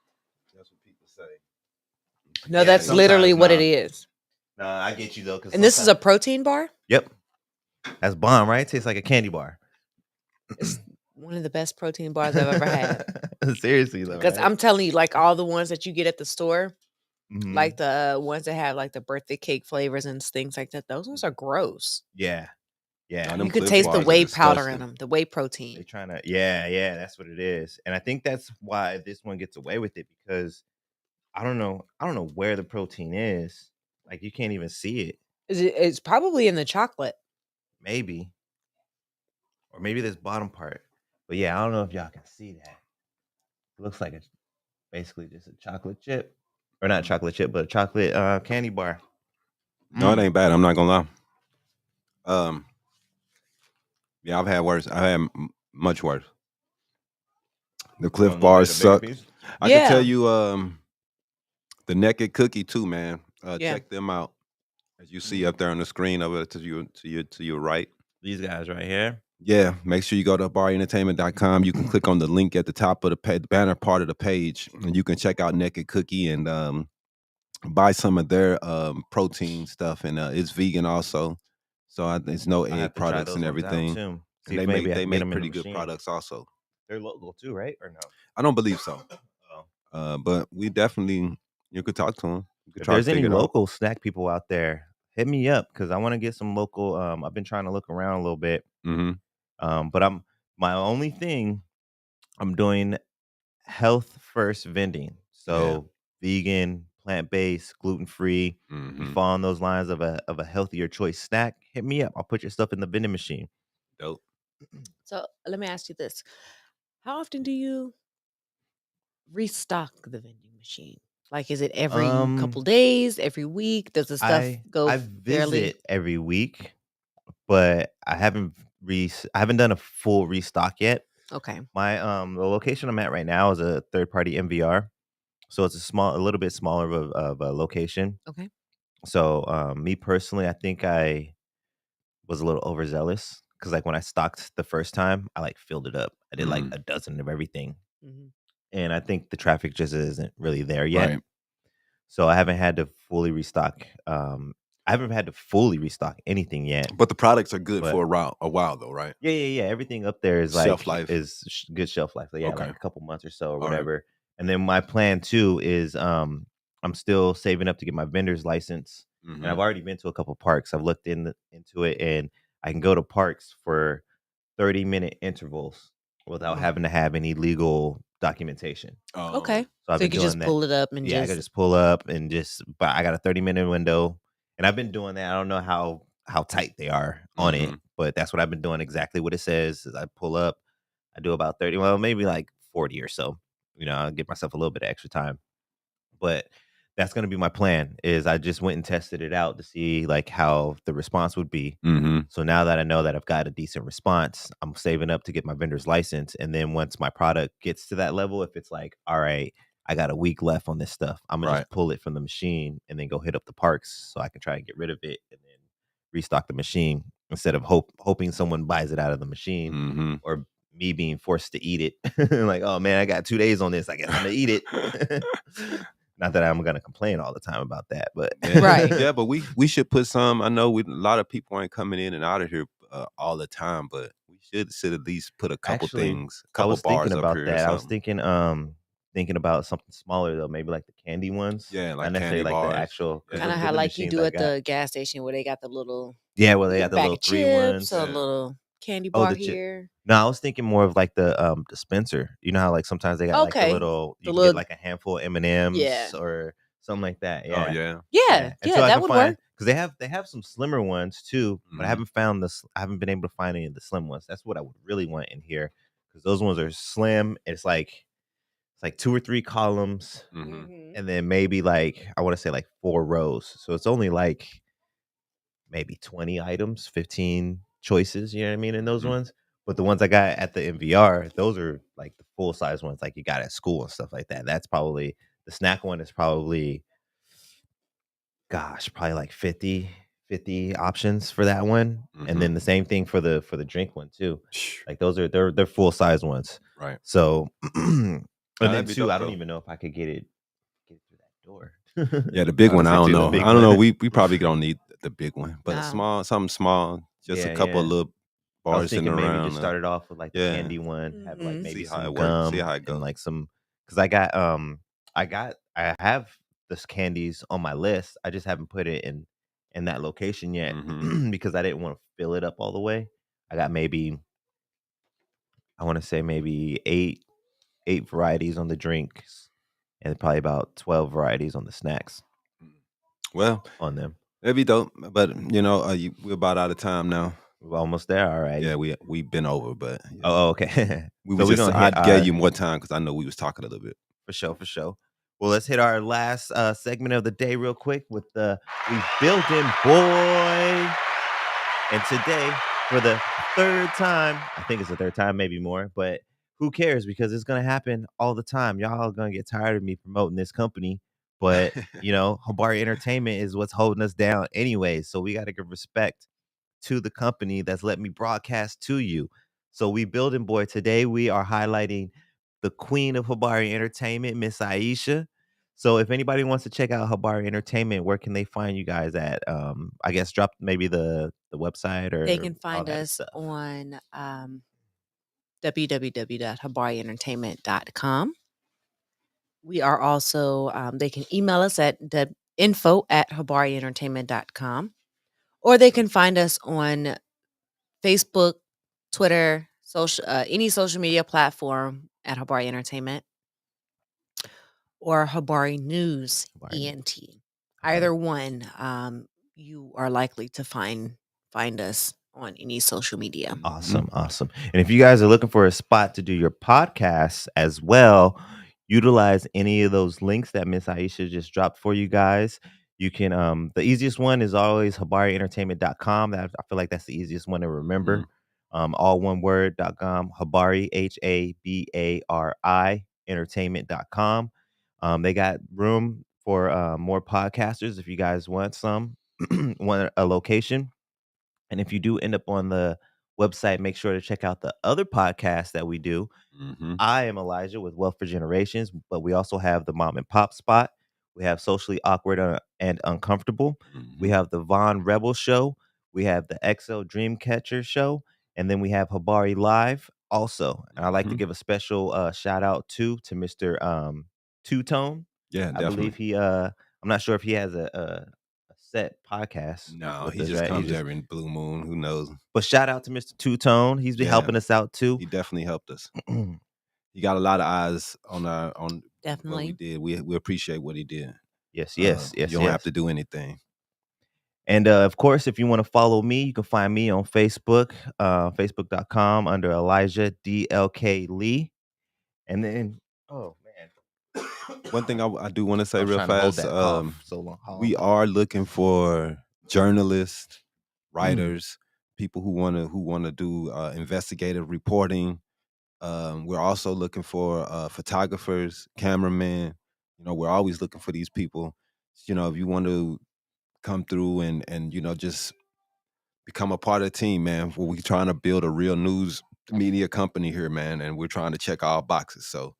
Speaker 2: That's what people say.
Speaker 3: No,
Speaker 1: Yeah,
Speaker 3: that's
Speaker 1: sometimes
Speaker 3: literally what it
Speaker 1: nah.
Speaker 3: is.
Speaker 1: Nah, I get you though.
Speaker 3: And this is a protein bar?
Speaker 1: Yep. That's bomb, right? Tastes like a candy bar.
Speaker 3: It's one of the best protein bars I've ever had.
Speaker 1: Seriously though,
Speaker 3: Because
Speaker 1: right?
Speaker 3: I'm telling you, like all the ones that you get at the store,
Speaker 1: Mhm.
Speaker 3: like the ones that have like the birthday cake flavors and things like that, those ones are gross.
Speaker 1: Yeah.
Speaker 2: Nah,
Speaker 3: You
Speaker 2: them
Speaker 3: can
Speaker 2: Clif
Speaker 3: taste the
Speaker 2: bars are
Speaker 3: whey powder in
Speaker 2: disgusting.
Speaker 3: them, the whey
Speaker 1: They
Speaker 3: protein.
Speaker 1: trying to, yeah, that's what it is. And I think that's why this one gets away with it, because I don't know where the protein is. Like you can't even see it.
Speaker 3: It's probably in the chocolate.
Speaker 1: Maybe. Or maybe this bottom part. But yeah, I don't know if y'all can see that. It looks like it's basically just a chocolate chip. Or not chocolate chip, but a chocolate candy bar.
Speaker 2: No, it ain't bad. I'm not gonna lie. Yeah, I've had worse. I had much worse. The Cliff
Speaker 1: Want a little
Speaker 2: bars
Speaker 1: bit of bigger
Speaker 2: suck.
Speaker 1: piece?
Speaker 2: I can tell
Speaker 3: Yeah.
Speaker 2: you, the Naked Cookie too, man.
Speaker 3: Yeah.
Speaker 2: Check them out. As you see up there on the screen over to your right.
Speaker 1: These guys right here.
Speaker 2: Yeah, make sure you go to habaryentertainment.com. You can click on the link at the top of the banner part of the page, and you can check out Naked Cookie and buy some of their protein stuff. And it's vegan also, so there's no
Speaker 1: I have
Speaker 2: egg
Speaker 1: to try
Speaker 2: products
Speaker 1: those
Speaker 2: and
Speaker 1: ones out
Speaker 2: everything.
Speaker 1: too. See
Speaker 2: And
Speaker 1: if
Speaker 2: they
Speaker 1: maybe
Speaker 2: make
Speaker 1: I
Speaker 2: they
Speaker 1: can get
Speaker 2: make
Speaker 1: them in the
Speaker 2: pretty good
Speaker 1: machine.
Speaker 2: products also.
Speaker 1: They're local too, right? Or no?
Speaker 2: I don't believe so,
Speaker 1: Oh.
Speaker 2: but we definitely you could talk to them. You could
Speaker 1: If
Speaker 2: try to
Speaker 1: there's any
Speaker 2: figure it out.
Speaker 1: local snack people out there, hit me up because I want to get some local. I've been trying to look around a little bit.
Speaker 2: Mm-hmm.
Speaker 1: But my only thing, I'm doing health first vending. So vegan, plant based, gluten free. You
Speaker 2: Mm-hmm.
Speaker 1: fall on those lines of a healthier choice snack, hit me up. I'll put your stuff in the vending machine.
Speaker 2: Dope.
Speaker 3: So let me ask you this. How often do you restock the vending machine? Like, is it every couple days, every week? Does the stuff go
Speaker 1: I
Speaker 3: fairly?
Speaker 1: visit every week, but I haven't done a full restock yet.
Speaker 3: Okay.
Speaker 1: My the location I'm at right now is a third party MVR, so it's a little bit smaller of a location.
Speaker 3: Okay.
Speaker 1: So me personally, I think I was a little overzealous because like when I stocked the first time, I like filled it up. I did like a dozen of everything,
Speaker 3: Mhm.
Speaker 1: and I think the traffic just isn't really there yet.
Speaker 2: Right.
Speaker 1: So I haven't had to fully restock I haven't had to fully restock anything yet.
Speaker 2: But the products are good
Speaker 1: But
Speaker 2: for a while though, right?
Speaker 1: yeah. Everything up there is
Speaker 2: Shelf
Speaker 1: like
Speaker 2: life.
Speaker 1: good shelf life. So yeah, like
Speaker 2: Okay.
Speaker 1: a couple months or so or
Speaker 2: All right.
Speaker 1: whatever. And then my plan too is I'm still saving up to get my vendor's license. And I've
Speaker 2: Mhm.
Speaker 1: already been to a couple parks. I've looked into it, and I can go to parks for 30-minute intervals without having to have any legal documentation.
Speaker 3: Okay.
Speaker 2: Oh.
Speaker 1: So I've
Speaker 3: So you
Speaker 1: been
Speaker 3: could
Speaker 1: doing
Speaker 3: just
Speaker 1: that.
Speaker 3: pull it up and
Speaker 1: Yeah, I could
Speaker 3: just
Speaker 1: just pull up and but I got a 30-minute window, and I've been doing that. I don't know how tight they are on it,
Speaker 2: Mhm.
Speaker 1: but that's what I've been doing. Exactly what it says is I pull up, I do about 30, well, maybe like 40 or so. I'll give myself a little bit of extra time. But that's gonna be my plan. Is I just went and tested it out to see like how the response would be.
Speaker 2: Mhm.
Speaker 1: So now that I know that I've got a decent response, I'm saving up to get my vendor's license. And then once my product gets to that level, if it's like, all right, I got a week left on this stuff, I'm gonna
Speaker 2: Right.
Speaker 1: just pull it from the machine and then go hit up the parks so I can try and get rid of it and then restock the machine instead of hoping someone buys it out of the machine
Speaker 2: Mhm.
Speaker 1: or me being forced to eat it. Like, oh man, I got 2 days on this. I guess I'm gonna eat it. Not that I'm gonna complain all the time about that, but
Speaker 2: Yeah.
Speaker 3: Right.
Speaker 2: Yeah, but we should put some. I know a lot of people ain't coming in and out of here all the time, but we should at least put a couple
Speaker 1: actually,
Speaker 2: things,
Speaker 1: I
Speaker 2: couple
Speaker 1: was thinking
Speaker 2: bars up
Speaker 1: about
Speaker 2: here or
Speaker 1: that. I was
Speaker 2: something.
Speaker 1: thinking about something smaller though, maybe like the candy ones,
Speaker 2: Yeah,
Speaker 1: not
Speaker 2: like
Speaker 1: necessarily
Speaker 2: candy
Speaker 1: like the
Speaker 2: bars.
Speaker 1: actual because
Speaker 2: Yeah.
Speaker 3: kind
Speaker 1: the
Speaker 3: of how
Speaker 1: vending
Speaker 3: like you
Speaker 1: machines
Speaker 3: do
Speaker 1: I
Speaker 3: at
Speaker 1: got.
Speaker 3: the gas station where they got the little
Speaker 1: Yeah, well, they got the
Speaker 3: bag
Speaker 1: little
Speaker 3: of
Speaker 1: three
Speaker 3: chips or a
Speaker 1: ones.
Speaker 2: Yeah.
Speaker 3: little candy
Speaker 1: Oh,
Speaker 3: bar
Speaker 1: the chip.
Speaker 3: here.
Speaker 1: No, I was thinking more of like the dispenser. You know how like sometimes they got like the
Speaker 3: Okay.
Speaker 1: little you
Speaker 3: The
Speaker 1: can get
Speaker 3: little
Speaker 1: like a handful of M&Ms
Speaker 3: yeah.
Speaker 1: or something like that.
Speaker 2: Oh
Speaker 1: Yeah.
Speaker 2: yeah.
Speaker 3: Yeah,
Speaker 1: Yeah.
Speaker 3: yeah,
Speaker 1: Until I
Speaker 3: that
Speaker 1: can
Speaker 3: would
Speaker 1: find
Speaker 3: work.
Speaker 1: because they have some slimmer ones too, but I
Speaker 2: Mhm.
Speaker 1: haven't found I haven't been able to find any of the slim ones. That's what I would really want in here because those ones are slim. It's like 2 or 3 columns
Speaker 2: Mhm.
Speaker 3: Mhm.
Speaker 1: and then maybe like I want to say like 4 rows. So it's only like maybe 20 items, 15 choices, you know what I mean, in those
Speaker 2: Mhm.
Speaker 1: ones. But the ones I got at the MVR, those are like the full size ones like you got at school and stuff like that. That's probably the snack one is probably gosh, probably like 50 options for that one. And
Speaker 2: Mhm.
Speaker 1: then the same thing for the drink one too.
Speaker 2: Shh.
Speaker 1: Like those are they're full size ones.
Speaker 2: Right.
Speaker 1: So and
Speaker 2: Nah,
Speaker 1: then
Speaker 2: that'd be
Speaker 1: two,
Speaker 2: dope
Speaker 1: I don't
Speaker 2: though.
Speaker 1: even know if I could get it through that door.
Speaker 2: Yeah, the big one, I
Speaker 1: Honestly,
Speaker 2: don't
Speaker 1: too, the
Speaker 2: know.
Speaker 1: big
Speaker 2: I don't know.
Speaker 1: one.
Speaker 2: We probably don't need the big one, but a
Speaker 3: No.
Speaker 2: something small, just a
Speaker 1: Yeah,
Speaker 2: couple of
Speaker 1: yeah.
Speaker 2: little
Speaker 1: I was
Speaker 2: bars sitting
Speaker 1: thinking maybe
Speaker 2: around.
Speaker 1: just start it off with like the
Speaker 2: Yeah,
Speaker 1: candy one, have like
Speaker 3: Mhm.
Speaker 1: maybe
Speaker 2: see how
Speaker 1: some
Speaker 2: it works. See
Speaker 1: gum
Speaker 2: how it
Speaker 1: and
Speaker 2: go.
Speaker 1: like some because I have this candies on my list. I just haven't put it in that location yet
Speaker 2: Hmm.
Speaker 1: because I didn't want to fill it up all the way. I got maybe I want to say maybe eight varieties on the drinks and probably about 12 varieties on the snacks
Speaker 2: Well,
Speaker 1: on them.
Speaker 2: that'd be dope. But we're about out of time now.
Speaker 1: We're almost there already.
Speaker 2: Yeah, we've been over, but yeah,
Speaker 1: Oh, okay.
Speaker 2: we
Speaker 1: So
Speaker 2: was
Speaker 1: we're
Speaker 2: just
Speaker 1: gonna
Speaker 2: I
Speaker 1: hit
Speaker 2: gave
Speaker 1: our
Speaker 2: you more time because I know we was talking a little bit.
Speaker 1: For sure, for sure. Well, let's hit our last segment of the day real quick with the We Building Boy. And today, for the third time, I think it's the third time, maybe more, but who cares? Because it's gonna happen all the time. Y'all are gonna get tired of me promoting this company, but Habari Entertainment is what's holding us down anyway. So we gotta give respect to the company that's let me broadcast to you. So we building boy today. We are highlighting the queen of Habari Entertainment, Miss Iesha. So if anybody wants to check out Habari Entertainment, where can they find you guys at? I guess drop maybe the website
Speaker 3: They
Speaker 1: or
Speaker 3: can
Speaker 1: all
Speaker 3: find
Speaker 1: that
Speaker 3: us
Speaker 1: stuff.
Speaker 3: on www.habaryentertainment.com. We are also, they can email us at the info@habaryentertainment.com, or they can find us on Facebook, Twitter, any social media platform at Habari Entertainment or Habari News
Speaker 1: Habari,
Speaker 3: ENT.
Speaker 1: Habari.
Speaker 3: Either one, you are likely to find us on any social media.
Speaker 1: Awesome, awesome. And if you guys are looking for a spot to do your podcast as well, utilize any of those links that Miss Aisha just dropped for you guys. You can the easiest one is always habaryentertainment.com. That I feel like that's the easiest one to remember.
Speaker 2: Mhm.
Speaker 1: All one word.com, Habari Habari entertainment.com. They got room for more podcasters if you guys want want a location. And if you do end up on the website, make sure to check out the other podcasts that we do.
Speaker 2: Mhm.
Speaker 1: I am Elijah with Wealth for Generations, but we also have the Mom and Pop Spot, We have Socially Awkward and Uncomfortable. We
Speaker 2: Mhm.
Speaker 1: have the Von Rebel Show. We have the XO Dreamcatcher Show. And then we have Habari Live also. And I'd like to
Speaker 2: Mhm.
Speaker 1: give a special shout out to Mr. Two Tone.
Speaker 2: Yeah,
Speaker 1: I believe
Speaker 2: definitely.
Speaker 1: I'm not sure if he has a set podcast
Speaker 2: No,
Speaker 1: with
Speaker 2: he
Speaker 1: us,
Speaker 2: just
Speaker 1: right? He
Speaker 2: comes
Speaker 1: just
Speaker 2: every blue moon. Who knows?
Speaker 1: But shout out to Mr. Two Tone. He's been
Speaker 2: Yeah,
Speaker 1: helping us out too.
Speaker 2: he definitely helped us. He got a lot of eyes on what we
Speaker 3: Definitely.
Speaker 2: did. We appreciate what he did.
Speaker 1: Yes,
Speaker 2: You
Speaker 1: yes.
Speaker 2: don't have to do anything.
Speaker 1: And of course, if you want to follow me, you can find me on Facebook, facebook.com under Elijah DLK Lee. And then, oh man,
Speaker 2: One thing I do want to
Speaker 1: I
Speaker 2: say
Speaker 1: was
Speaker 2: real
Speaker 1: trying to hold
Speaker 2: fast,
Speaker 1: that cough so long.
Speaker 2: we are looking for journalists, writers, people who want to do investigative reporting. We're also looking for photographers, cameramen. We're always looking for these people. If you want to come through and just become a part of the team, man. We're trying to build a real news media company here, man, and we're trying to check all boxes. So,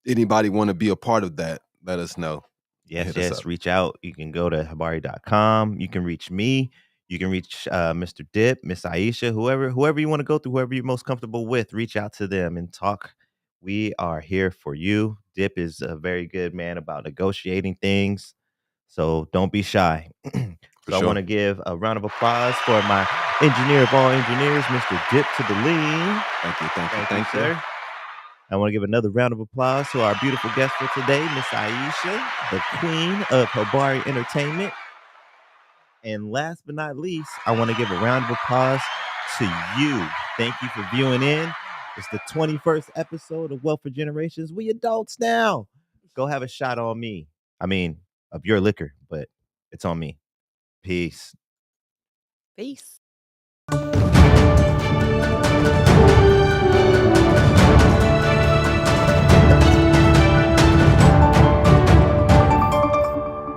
Speaker 2: anybody want to be a part of that? Let us know.
Speaker 1: Yes,
Speaker 2: Hit us up.
Speaker 1: reach out. You can go to habari.com. You can reach me. You can reach Mr. Dip, Miss Iesha, whoever you want to go through, whoever you're most comfortable with, reach out to them and talk. We are here for you. Dip is a very good man about negotiating things. So don't be shy.
Speaker 2: For
Speaker 1: I
Speaker 2: sure.
Speaker 1: want to give a round of applause for my engineer of all engineers, Mr. Dip to the lean.
Speaker 2: Thank you.
Speaker 1: Sir. I want to give another round of applause to our beautiful guest for today, Miss Iesha, the queen of Habari Entertainment. And last but not least, I want to give a round of applause to you. Thank you for viewing in. It's the 21st episode of Wealth for Generations. We adults now. Go have a shot on me. I mean, of your liquor, but it's on me. Peace.
Speaker 3: Peace.